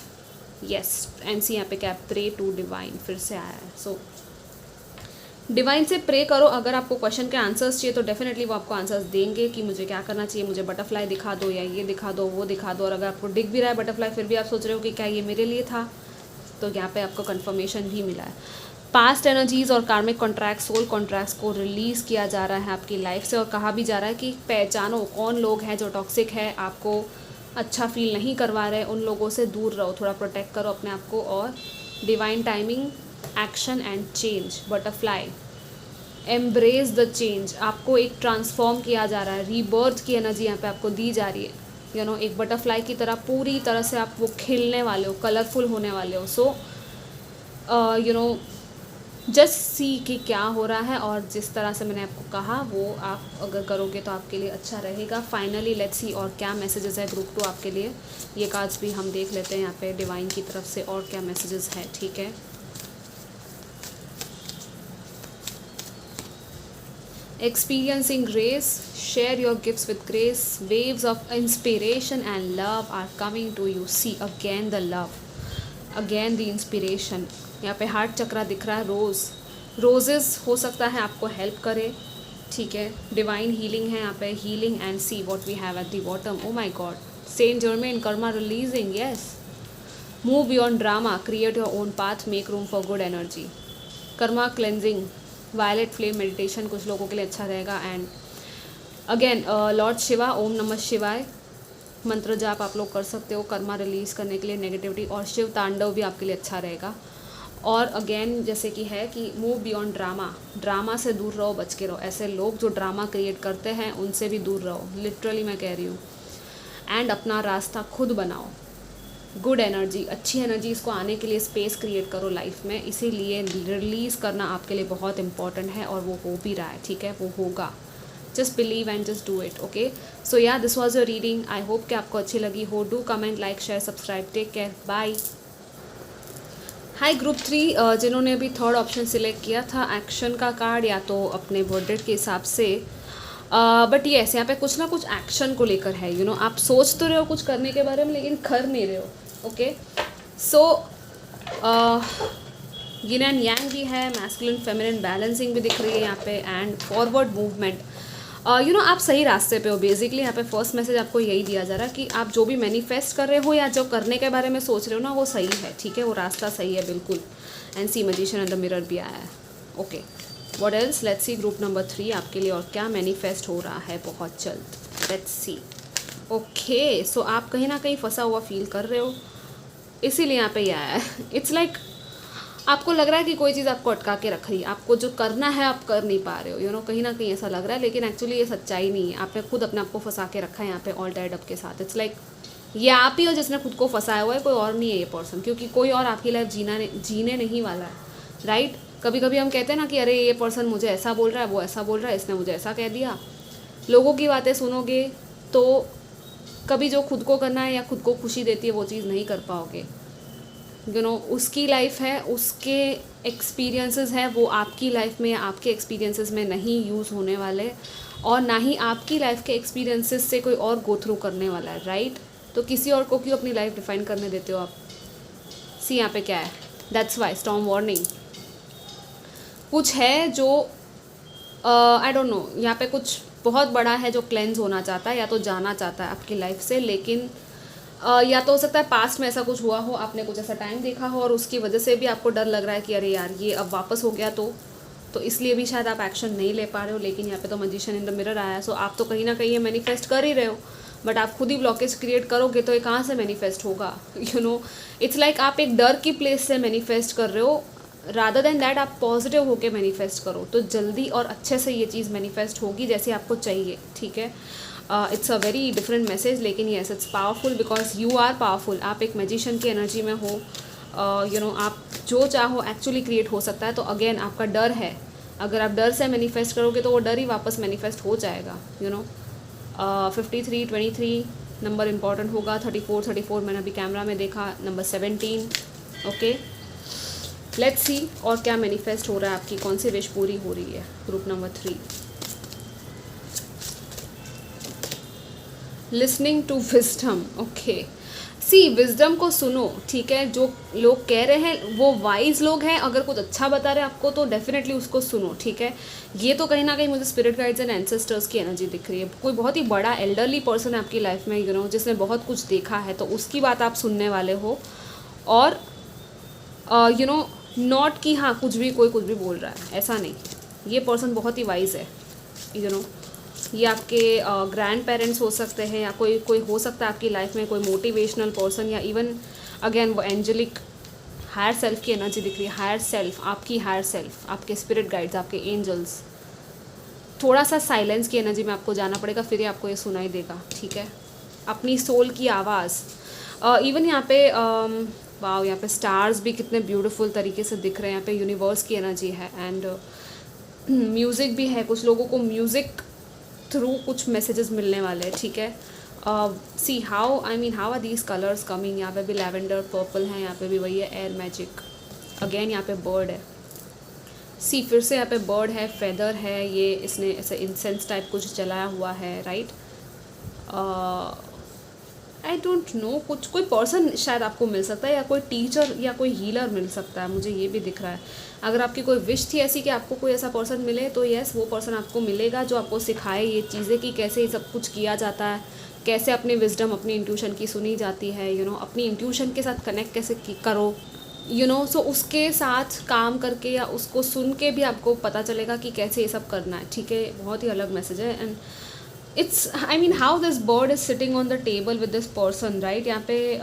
Yes, NC यहाँ पे क्या, प्रे टू डिवाइन फिर से आया है। सो डिवाइन से प्रे करो। अगर आपको क्वेश्चन के आंसर्स चाहिए तो डेफिनेटली वो आपको आंसर्स देंगे कि मुझे क्या करना चाहिए, मुझे बटरफ्लाई दिखा दो या ये दिखा दो वो दिखा दो। और अगर आपको दिख भी रहा है बटरफ्लाई फिर भी आप सोच रहे हो कि क्या ये मेरे लिए था, तो यहाँ पे आपको कंफर्मेशन भी मिला है। पास्ट एनर्जीज़ और कार्मिक कॉन्ट्रैक्ट, सोल कॉन्ट्रैक्ट्स को रिलीज़ किया जा रहा है आपकी लाइफ से। और कहा भी जा रहा है कि पहचानो कौन लोग हैं जो टॉक्सिक है, आपको अच्छा फील नहीं करवा रहे, उन लोगों से दूर रहो, थोड़ा प्रोटेक्ट करो अपने आप को। और divine timing, action and change, butterfly, embrace the change, आपको एक ट्रांसफॉर्म किया जा रहा है, रीबर्थ की एनर्जी यहाँ पे आपको दी जा रही है। यू नो, एक बटरफ्लाई की तरह पूरी तरह से आप वो खिलने वाले हो, कलरफुल होने वाले हो। So you know, just see कि क्या हो रहा है, और जिस तरह से मैंने आपको कहा वो आप अगर करोगे तो आपके लिए अच्छा रहेगा। फाइनली लेट्स सी और क्या मैसेजेस है ग्रुप 2 आपके लिए। ये कार्ड्स भी हम देख लेते हैं यहाँ पे डिवाइन की तरफ से और क्या मैसेजेस है, ठीक है। Experiencing grace, share your gifts with grace. Waves of inspiration and love are coming to you. See again the love, again the inspiration. यहाँ पे हार्ट चक्रा दिख रहा है, रोजेस हो सकता है आपको हेल्प करे, ठीक है। डिवाइन हीलिंग है यहाँ पे, healing and see what we have at the bottom. Oh my God, Saint Germain, karma releasing, yes. Move beyond drama, create your own path, make room for good energy. Karma cleansing, violet flame meditation कुछ लोगों के लिए अच्छा रहेगा। एंड अगेन लॉर्ड शिवा, ओम नमः शिवाय मंत्र जाप आप लोग कर सकते हो कर्मा रिलीज़ करने के लिए, नेगेटिविटी। और शिव तांडव भी आपके लिए अच्छा रहेगा। और अगेन जैसे कि है कि मूव बियॉन्ड ड्रामा से दूर रहो, बच के रहो। ऐसे लोग जो ड्रामा क्रिएट करते हैं उनसे भी दूर रहो, लिटरली मैं कह रही हूँ। एंड अपना रास्ता खुद बनाओ, गुड एनर्जी, अच्छी एनर्जीज़ को आने के लिए स्पेस क्रिएट करो लाइफ में। इसीलिए रिलीज़ करना आपके लिए बहुत इंपॉर्टेंट है और वो हो भी रहा है, ठीक है, वो होगा। Just believe and just do it, okay. So yeah this was your reading, I hope कि आपको अच्छी लगी हो। Do comment, like, share, subscribe, take care, bye. Hi group 3, जिन्होंने अभी थर्ड ऑप्शन सिलेक्ट किया था, एक्शन का कार्ड, या तो अपने बर्थडे के हिसाब से, बट येस यहाँ पे कुछ ना कुछ एक्शन को लेकर है। यू नो, आप सोच तो रहे हो कुछ करने के बारे में लेकिन कर नहीं रहे हो, okay. So yin and yang भी है, मैस्कुलिन फेमिनिन बैलेंसिंग भी दिख रही है यहाँ पे, and forward movement. You know, आप सही रास्ते पे हो बेसिकली। यहाँ पे फर्स्ट मैसेज आपको यही दिया जा रहा है कि आप जो भी मैनिफेस्ट कर रहे हो या जो करने के बारे में सोच रहे हो ना, वो सही है, ठीक है, वो रास्ता सही है बिल्कुल। And see magician and the mirror भी आया है, okay. What else, let's see group number 3 आपके लिए और क्या मैनिफेस्ट हो रहा है बहुत जल्द, लेट्स सी। ओके, सो आप कहीं ना कहीं फंसा हुआ फील कर रहे हो, इसीलिए यहाँ पे आया है। इट्स लाइक आपको लग रहा है कि कोई चीज़ आपको अटका के रख रही है, आपको जो करना है आप कर नहीं पा रहे हो। यू नो, कहीं ना कहीं ऐसा लग रहा है, लेकिन एक्चुअली ये सच्चाई नहीं है। आपने खुद अपने आप को फंसा के रखा है यहाँ पे ऑल टाइड अप के साथ। इट्स लाइक ये आप ही हो जिसने खुद को फंसाया हुआ है, कोई और नहीं है ये पर्सन, क्योंकि कोई और आपकी लाइफ जीने नहीं वाला है, राइट। कभी कभी हम कहते हैं ना कि अरे ये पर्सन मुझे ऐसा बोल रहा है, वो ऐसा बोल रहा है, इसने मुझे ऐसा कह दिया। लोगों की बातें सुनोगे तो कभी जो खुद को करना है या खुद को खुशी देती है वो चीज़ नहीं कर पाओगे। यू नो, उसकी लाइफ है, उसके एक्सपीरियंसेस है, वो आपकी लाइफ में, आपके एक्सपीरियंसेस में नहीं यूज़ होने वाले, और ना ही आपकी लाइफ के एक्सपीरियंसेस से कोई और गो थ्रू करने वाला है, राइट। तो किसी और को क्यों अपनी लाइफ डिफाइन करने देते हो आप। सी यहाँ पे क्या है, दैट्स वाई स्टॉर्म वार्निंग। कुछ है जो आई डोंट नो, यहाँ पे कुछ बहुत बड़ा है जो क्लेंज होना चाहता है या तो जाना चाहता है आपकी लाइफ से, लेकिन या तो हो सकता है पास्ट में ऐसा कुछ हुआ हो, आपने कुछ ऐसा टाइम देखा हो और उसकी वजह से भी आपको डर लग रहा है कि अरे यार ये अब वापस हो गया, तो इसलिए भी शायद आप एक्शन नहीं ले पा रहे हो। लेकिन यहाँ पे तो मैजिशियन इन द मिरर आया है। सो आप तो कहीं ना कहीं ये मैनिफेस्ट कर ही रहे हो, बट आप खुद ही ब्लॉकेज क्रिएट करोगे तो ये कहाँ से मैनिफेस्ट होगा। यू नो, इट्स लाइक आप एक डर की प्लेस से मैनिफेस्ट कर रहे हो, रादर देन दैट आप पॉजिटिव होकर मैनिफेस्ट करो, तो जल्दी और अच्छे से ये चीज़ मैनिफेस्ट होगी जैसे आपको चाहिए, ठीक है। It's a very different message, लेकिन yes it's powerful because you are powerful. आप एक मैजिशियन की एनर्जी में हो। यू नो, आप जो चाहो एक्चुअली क्रिएट हो सकता है। तो अगेन आपका डर है, अगर आप डर से मैनिफेस्ट करोगे तो वो डर ही वापस मैनिफेस्ट हो जाएगा। यू नो, 53, 23, नंबर इंपॉर्टेंट होगा। 34 मैंने अभी कैमरा में देखा, नंबर 17। ओके, लेट्स सी और क्या मैनिफेस्ट हो रहा है, आपकी कौन सी विश पूरी हो रही है। Group number 3, listening to wisdom. Okay, see wisdom को सुनो, ठीक है। जो लोग कह रहे हैं वो वाइज लोग हैं, अगर कुछ अच्छा बता रहे हैं आपको तो डेफिनेटली उसको सुनो, ठीक है। ये तो कहीं ना कहीं मुझे स्पिरिट गाइड्स एंड एंसेस्टर्स की एनर्जी दिख रही है। कोई बहुत ही बड़ा एल्डरली पर्सन है आपकी लाइफ में, यू नो, जिसने बहुत कुछ देखा है, तो उसकी बात आप सुनने वाले हो। और यू नो, नॉट कि हाँ कुछ भी कोई कुछ भी बोल रहा है, ऐसा नहीं। ये पर्सन बहुत ही वाइज है, यू नो। ये आपके ग्रैंड पेरेंट्स हो सकते हैं, या कोई कोई हो सकता है आपकी लाइफ में कोई मोटिवेशनल पर्सन, या इवन अगेन वो एंजेलिक हायर सेल्फ की एनर्जी दिख रही है। हायर सेल्फ, आपकी हायर सेल्फ, आपके स्पिरिट गाइड्स, आपके एंजल्स। थोड़ा सा साइलेंस की एनर्जी में आपको जाना पड़ेगा, फिर ही आपको ये सुनाई देगा, ठीक है। अपनी सोल की आवाज़। इवन यहाँ पे वाओ, यहाँ पे स्टार्स भी कितने ब्यूटीफुल तरीके से दिख रहे हैं। यहाँ पे यूनिवर्स की एनर्जी है एंड म्यूज़िक भी है। कुछ लोगों को म्यूज़िक थ्रू कुछ मैसेजेस मिलने वाले हैं, ठीक है। See how are these colours coming. यहाँ पे भी लैवेंडर, पर्पल है, यहाँ पे भी वही है, एयर मैजिक। अगेन यहाँ पे बर्ड है। सी फिर से यहाँ पे बर्ड है, फेदर है, ये इसने ऐसे इंसेंस टाइप कुछ जलाया हुआ है, राइट। आई डोंट नो, कुछ कोई पर्सन शायद आपको मिल सकता है, या कोई टीचर या कोई हीलर मिल सकता है, मुझे ये भी दिख रहा है। अगर आपकी कोई विश थी ऐसी कि आपको कोई ऐसा पर्सन मिले, तो यस, वो पर्सन आपको मिलेगा जो आपको सिखाए ये चीज़ें कि कैसे ये सब कुछ किया जाता है, कैसे अपनी विजडम, अपनी इंट्यूशन की सुनी जाती है, यू नो, अपनी इंट्यूशन के साथ कनेक्ट कैसे करो, यू नो। सो उसके साथ काम करके या उसको सुन के भी आपको पता चलेगा कि कैसे ये सब करना है, ठीक है। बहुत ही अलग मैसेज है। And it's how this bird is sitting on the table with this person, right. यहाँ पे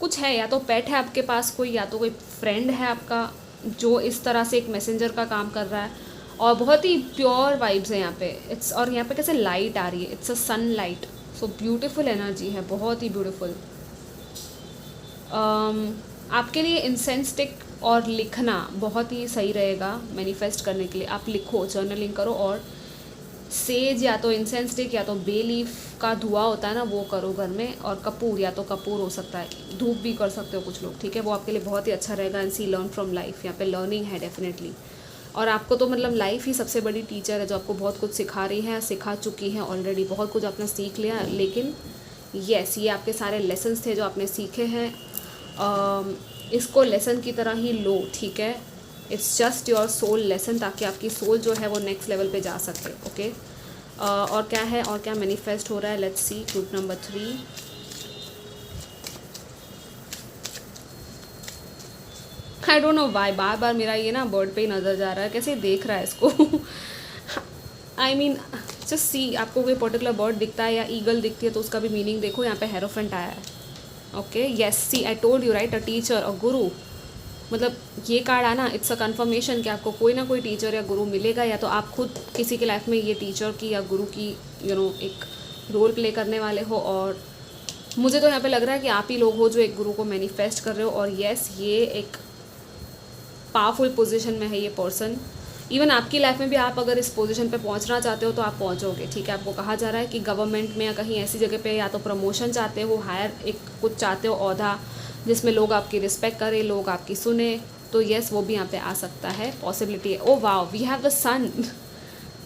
कुछ है, या तो पेट है आपके पास कोई, या तो कोई फ्रेंड है आपका जो इस तरह से एक मैसेंजर का काम कर रहा है। और बहुत ही प्योर वाइब्स है यहाँ पे। इट्स, और यहाँ पे कैसे लाइट आ रही है, it's a sunlight. So beautiful energy है, बहुत ही ब्यूटीफुल। आपके लिए इंसेंस स्टिक और लिखना बहुत ही सही रहेगा मैनिफेस्ट करने के लिए। आप लिखो, जर्नलिंग करो, और सेज या तो इंसेंस स्टिक या तो बे लीफ का धुआं होता है ना, वो करो घर में। और कपूर, या तो कपूर हो सकता है, धूप भी कर सकते हो कुछ लोग, ठीक है। वो आपके लिए बहुत ही अच्छा रहेगा। And see learn from life, यहाँ पे लर्निंग है डेफिनेटली। और आपको तो मतलब लाइफ ही सबसे बड़ी टीचर है, जो आपको बहुत कुछ सिखा रही है, सिखा चुकी है ऑलरेडी। बहुत कुछ आपने सीख लिया, लेकिन येस, ये आपके सारे लेसन्स थे जो आपने सीखे हैं। इसको लेसन की तरह ही लो, ठीक है। It's just your soul lesson, ताकि आपकी सोल जो है वो नेक्स्ट लेवल पे जा सके, ओके। और क्या है, और क्या मैनिफेस्ट हो रहा है, let's see. Group number 3, I don't know why बार बार मेरा ये ना बर्ड पे ही नज़र जा रहा है, कैसे देख रहा है इसको। आई मीन जस्ट सी, आपको कोई पर्टिकुलर बर्ड दिखता है या ईगल दिखती है तो उसका भी मीनिंग देखो। यहाँ पे हेरोफेंट आया है, okay. Yes, see I told you, right. A teacher, a guru, मतलब ये कार्ड आना, इट्स अ कन्फर्मेशन कि आपको कोई ना कोई टीचर या गुरु मिलेगा, या तो आप खुद किसी की लाइफ में ये टीचर की या गुरु की, यू नो, एक रोल प्ले करने वाले हो। और मुझे तो यहाँ पे लग रहा है कि आप ही लोग हो जो एक गुरु को मैनिफेस्ट कर रहे हो। और येस, ये एक पावरफुल पोजीशन में है ये पर्सन। इवन आपकी लाइफ में भी आप अगर इस पोजीशन पे पहुंचना चाहते हो तो आप पहुंचोगे, ठीक है। आपको कहा जा रहा है कि गवर्नमेंट में या कहीं ऐसी जगह पे या तो प्रमोशन चाहते हो, हायर एक कुछ चाहते हो ओहदा जिसमें लोग आपकी रिस्पेक्ट करें, लोग आपकी सुने, तो येस, वो भी यहाँ पे आ सकता है, पॉसिबिलिटी है। Oh wow, we have the sun,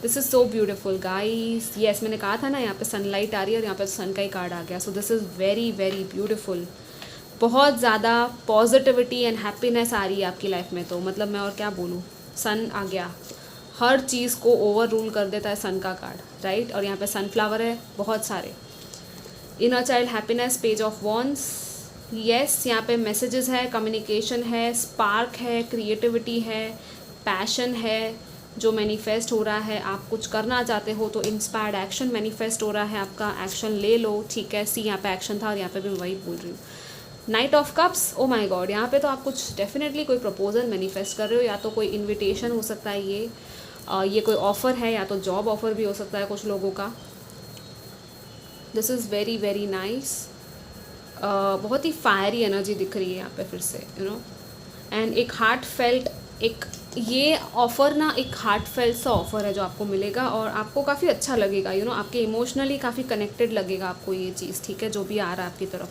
this is so beautiful guys. Yes, मैंने कहा था ना, यहाँ पे सनलाइट आ रही है और यहाँ पे सन का ही कार्ड आ गया। So this is very very beautiful. बहुत ज़्यादा पॉजिटिविटी एंड हैप्पीनेस आ रही है आपकी लाइफ में, तो मतलब मैं और क्या बोलूँ, सन आ गया, हर चीज़ को ओवर रूल कर देता है सन का कार्ड, राइट। और यहाँ पे सनफ्लावर है बहुत सारे। Inner child happiness, page of wands, yes, यहाँ पे मैसेजेस है, कम्युनिकेशन है, स्पार्क है, क्रिएटिविटी है, पैशन है जो मैनिफेस्ट हो रहा है। आप कुछ करना चाहते हो तो इंस्पायर्ड एक्शन मैनिफेस्ट हो रहा है आपका, एक्शन ले लो, ठीक है। सी यहाँ पे एक्शन था और यहाँ पे भी मैं वही बोल रही हूँ। Night of cups, O my God, यहाँ पे तो आप कुछ डेफिनेटली कोई प्रपोजल मैनिफेस्ट कर रहे हो, या तो कोई इनविटेशन हो सकता है, ये कोई ऑफ़र है, या तो जॉब ऑफ़र भी हो सकता है कुछ लोगों का। This is very very nice. बहुत ही फायरी एनर्जी दिख रही है यहाँ पे फिर से, यू नो। एंड एक हार्ट फेल्ट, एक ये ऑफ़र ना एक हार्ट फेल्ट सा ऑफ़र है जो आपको मिलेगा और आपको काफ़ी अच्छा लगेगा, आपके इमोशनली काफ़ी कनेक्टेड लगेगा आपको ये चीज़, ठीक है, जो भी आ रहा है आपकी तरफ।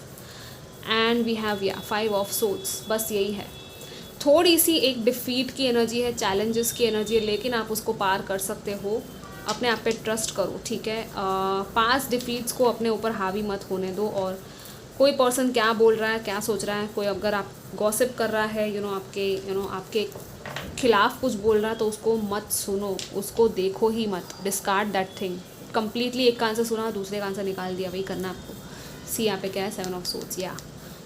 And we have 5 of swords, बस यही है। थोड़ी सी एक डिफ़ीट की एनर्जी है, चैलेंजेस की एनर्जी है, लेकिन आप उसको पार कर सकते हो। अपने आप पे ट्रस्ट करो, ठीक है। पास डिफीट्स को अपने ऊपर हावी मत होने दो। और कोई पर्सन क्या बोल रहा है, क्या सोच रहा है, कोई अगर आप गॉसिप कर रहा है, आपके खिलाफ कुछ बोल रहा है, तो उसको मत सुनो, उसको देखो ही मत, डिस्कार्ड दैट थिंग कम्प्लीटली। एक कान से सुना, दूसरे कान से निकाल दिया, वही करना आपको। सी यहाँ पे क्या है, 7 ऑफ सोर्ड्स। या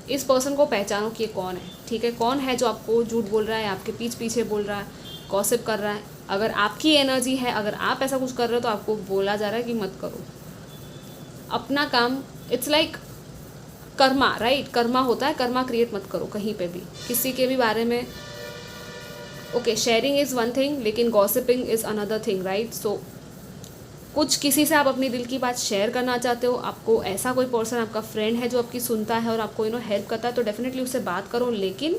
इस पर्सन को पहचानो कि ये कौन है, ठीक है, कौन है जो आपको झूठ बोल रहा है, आपके पीछे बोल रहा है, गॉसिप कर रहा है। अगर आपकी एनर्जी है, अगर आप ऐसा कुछ कर रहे हो, तो आपको बोला जा रहा है कि मत करो अपना काम। It's like Karma, right, Karma होता है, कर्मा क्रिएट मत करो कहीं पे भी, किसी के भी बारे में। Okay, sharing is one thing, लेकिन gossiping is another thing, right. So कुछ किसी से आप अपनी दिल की बात शेयर करना चाहते हो, आपको ऐसा कोई पर्सन, आपका फ्रेंड है जो आपकी सुनता है और आपको हेल्प करता है, तो डेफिनेटली उससे बात करो। लेकिन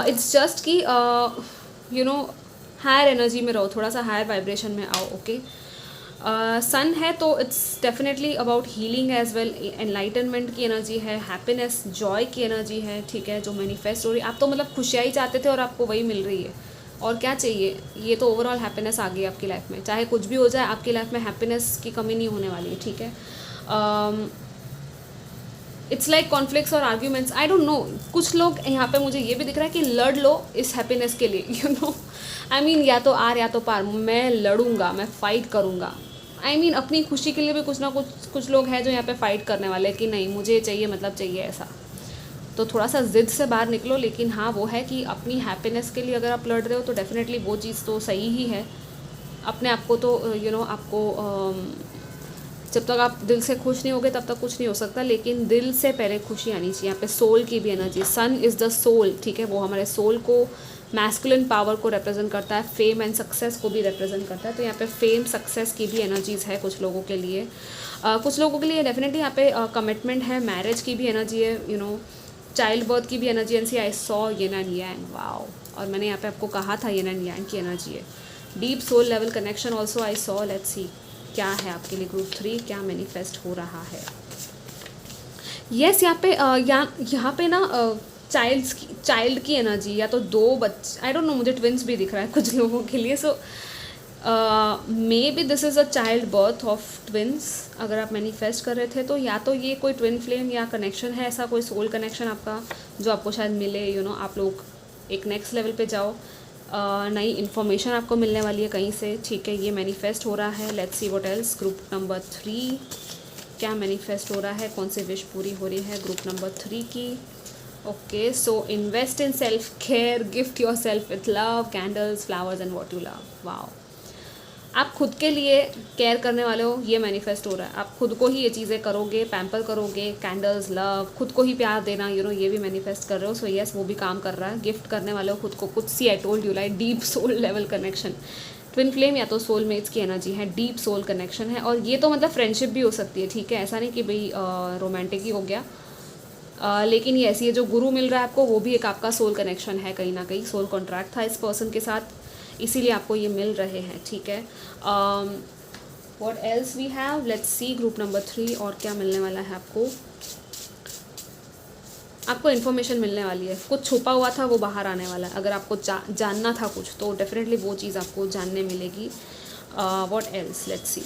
इट्स जस्ट कि हायर एनर्जी में रहो, थोड़ा सा हायर वाइब्रेशन में आओ। ओके, सन है तो it's definitely about healing as well, enlightenment की एनर्जी है, हैप्पीनेस, जॉय की एनर्जी है, ठीक है, जो मैनिफेस्ट हो रही है। आप तो मतलब खुशियाँ ही चाहते थे और आपको वही मिल रही है, और क्या चाहिए। ये तो ओवरऑल हैप्पीनेस आ गई आपकी लाइफ में। चाहे कुछ भी हो जाए, आपकी लाइफ में हैप्पीनेस की कमी नहीं होने वाली है, ठीक है। इट्स लाइक कॉन्फ्लिक्ट्स और आर्ग्यूमेंट्स, आई डोंट नो। कुछ लोग यहाँ पे, मुझे ये भी दिख रहा है कि लड़ लो इस हैप्पीनेस के लिए, आई मीन या तो आर या तो पार, मैं लड़ूंगा, मैं फ़ाइट करूँगा। आई मीन अपनी खुशी के लिए भी कुछ ना कुछ लोग हैं जो यहाँ पे फ़ाइट करने वाले हैं कि नहीं, मुझे चाहिए, मतलब चाहिए ऐसा। तो थोड़ा सा ज़िद से बाहर निकलो। लेकिन हाँ, वो है कि अपनी हैप्पीनेस के लिए अगर आप लड़ रहे हो, तो डेफिनेटली वो चीज़ तो सही ही है। अपने आप को तो आपको जब तक आप दिल से खुश नहीं होगे, तब तक कुछ नहीं हो सकता। लेकिन दिल से पहले खुशी आनी चाहिए। यहाँ पे सोल की भी energy, sun is the soul, ठीक है, वो हमारे सोल को, मैस्कुलिन पावर को रिप्रेजेंट करता है, फेम एंड सक्सेस को भी रिप्रेजेंट करता है। तो यहाँ पे फेम, सक्सेस की भी एनर्जीज़ है कुछ लोगों के लिए। कुछ लोगों के लिए डेफिनेटली यहाँ पे कमिटमेंट है, मैरिज की भी एनर्जी है, चाइल्ड बर्थ की भी energy. And see I saw yin and yang, wow. और मैंने यहाँ पे आपको कहा था येन एंड यांग की एनर्जी है। Deep soul level connection also I saw. Let's see क्या है आपके लिए ग्रुप 3, क्या मैनिफेस्ट हो रहा है। यस, यहाँ पे यहाँ पे ना चाइल्ड की एनर्जी, या तो 2 बच्चे, आई डोंट नो, मुझे ट्विंस भी दिख रहा है कुछ लोगों के लिए। So maybe this is a child birth of twins. अगर आप मैनिफेस्ट कर रहे थे, तो या तो ये कोई ट्विन फ्लेम या कनेक्शन है, ऐसा कोई सोल कनेक्शन आपका जो आपको शायद मिले। आप लोग एक नेक्स्ट लेवल पे जाओ, नई इन्फॉर्मेशन आपको मिलने वाली है कहीं से, ठीक है। ये मैनिफेस्ट हो रहा है। Let's see what else. Group number 3 क्या मैनिफेस्ट हो रहा है, कौन सी विश पूरी हो रही है ग्रुप नंबर 3 की। Okay, so invest in self care, gift your self with love, candles, flowers and what you love. Wow, आप खुद के लिए केयर करने वाले हो, ये मैनिफेस्ट हो रहा है। आप खुद को ही ये चीज़ें करोगे, पैम्पर करोगे, कैंडल्स, लव, खुद को ही प्यार देना, ये भी मैनिफेस्ट कर रहे हो। सो यस, वो भी काम कर रहा है। गिफ्ट करने वाले हो खुद को कुछ। See I told you, like deep soul level connection, twin flame या तो सोलमेट्स की एनर्जी है, डीप सोल कनेक्शन है। और ये तो मतलब फ्रेंडशिप भी हो सकती है, ठीक है, ऐसा नहीं कि भाई रोमांटिक ही हो गया। लेकिन ये ऐसी है, जो गुरु मिल रहा है आपको, वो भी एक आपका सोल कनेक्शन है, कहीं ना कहीं सोल कॉन्ट्रैक्ट था इस पर्सन के साथ, इसीलिए आपको ये मिल रहे हैं, ठीक है। What else we have, let's see group number 3 और क्या मिलने वाला है आपको इन्फॉर्मेशन मिलने वाली है। कुछ छुपा हुआ था, वो बाहर आने वाला है। अगर आपको जानना था कुछ, तो डेफिनेटली वो चीज़ आपको जानने मिलेगी। What else, let's C.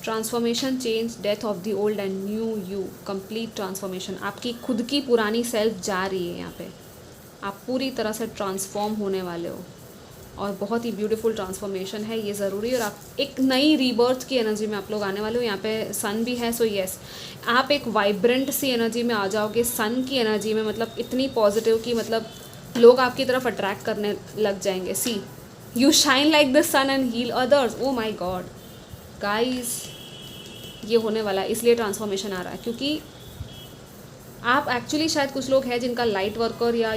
Transformation, change, death of the old and new you, complete transformation. आपकी खुद की पुरानी सेल्फ जा रही है यहाँ पे, आप पूरी तरह से ट्रांसफॉर्म होने वाले हो, और बहुत ही ब्यूटीफुल ट्रांसफॉर्मेशन है, ये ज़रूरी है। और आप एक नई रीबर्थ की एनर्जी में आप लोग आने वाले हो। यहाँ पे सन भी है, सो यस, आप एक वाइब्रेंट सी एनर्जी में आ जाओगे, सन की एनर्जी में, मतलब इतनी पॉजिटिव कि मतलब लोग आपकी तरफ अट्रैक्ट करने लग जाएंगे। See you shine like the sun and heal others. Oh my god guys, ये होने वाला है, इसलिए ट्रांसफॉर्मेशन आ रहा है, क्योंकि आप एक्चुअली शायद कुछ लोग हैं जिनका लाइट वर्कर या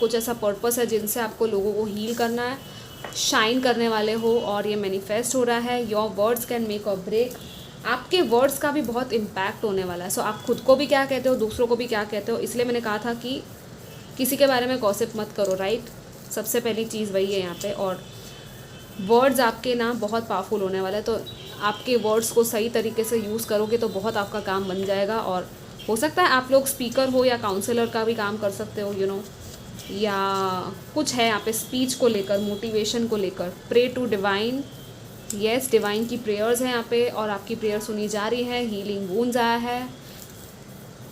कुछ ऐसा पर्पस है जिनसे आपको लोगों को हील करना है, शाइन करने वाले हो, और ये मैनिफेस्ट हो रहा है। योर वर्ड्स कैन मेक और ब्रेक, आपके वर्ड्स का भी बहुत इम्पैक्ट होने वाला है। सो आप खुद को भी क्या कहते हो, दूसरों को भी क्या कहते हो। इसलिए मैंने कहा था कि किसी के बारे में गॉसिप मत करो, राइट। सबसे पहली चीज़ वही है यहाँ पे। और वर्ड्स आपके ना बहुत पावरफुल होने वाला है, तो आपके वर्ड्स को सही तरीके से यूज़ करोगे तो बहुत आपका काम बन जाएगा। और हो सकता है आप लोग स्पीकर हो या काउंसलर का भी काम कर सकते हो, या कुछ है यहाँ पे स्पीच को लेकर, मोटिवेशन को लेकर। Pray to divine, yes, divine की प्रेयर्स हैं यहाँ पे, और आपकी प्रेयर सुनी जा रही है। हीलिंग वूंड्स आया है,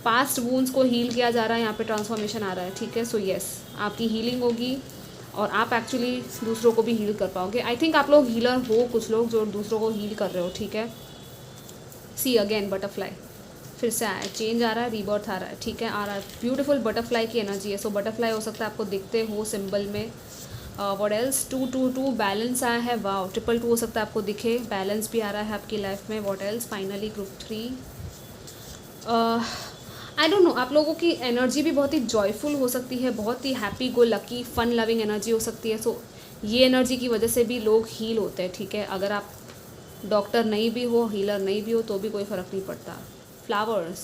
पास्ट वूंड्स को हील किया जा रहा है, यहाँ पे ट्रांसफॉर्मेशन आ रहा है, ठीक है। सो यस, आपकी हीलिंग होगी और आप एक्चुअली दूसरों को भी हील कर पाओगे। आई थिंक आप लोग हीलर हो, कुछ लोग जो दूसरों को हील कर रहे हो, ठीक है। सी अगेन बटरफ्लाई, फिर से आया, चेंज आ रहा है, रीबर्थ आ रहा है, ठीक है, आ रहा है। ब्यूटीफुल बटरफ्लाई की एनर्जी है। सो बटरफ्लाई हो सकता है आपको दिखते हो सिंबल में। व्हाट एल्स, 222 बैलेंस आया है, वाओ। 222 हो सकता है आपको दिखे, बैलेंस भी आ रहा है आपकी लाइफ में। What else, finally group 3। I don't no, आप लोगों की एनर्जी भी बहुत ही जॉयफुल हो सकती है, बहुत ही happy go lucky fun loving energy हो सकती है। सो ये एनर्जी की वजह से भी लोग हील होते हैं, ठीक है। अगर आप डॉक्टर नहीं भी हो, हीलर नहीं भी हो, तो भी कोई फ़र्क नहीं पड़ता। फ्लावर्स,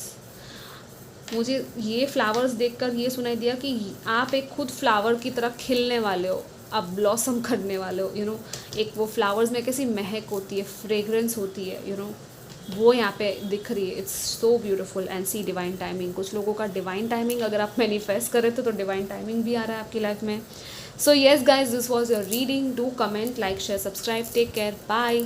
मुझे ये फ्लावर्स देखकर ये सुनाई दिया कि आप एक खुद फ्लावर की तरह खिलने वाले हो, आप ब्लॉसम करने वाले हो, एक वो फ्लावर्स में कैसी महक होती है, फ्रेग्रेंस होती है, वो यहाँ पे दिख रही है। It's so beautiful. And see divine timing, कुछ लोगों का डिवाइन टाइमिंग अगर आप मैनिफेस्ट कर रहे थे तो डिवाइन टाइमिंग भी आ रहा है आपकी लाइफ में। So yes guys, this was your reading. Do comment, like, share, subscribe. Take care, bye.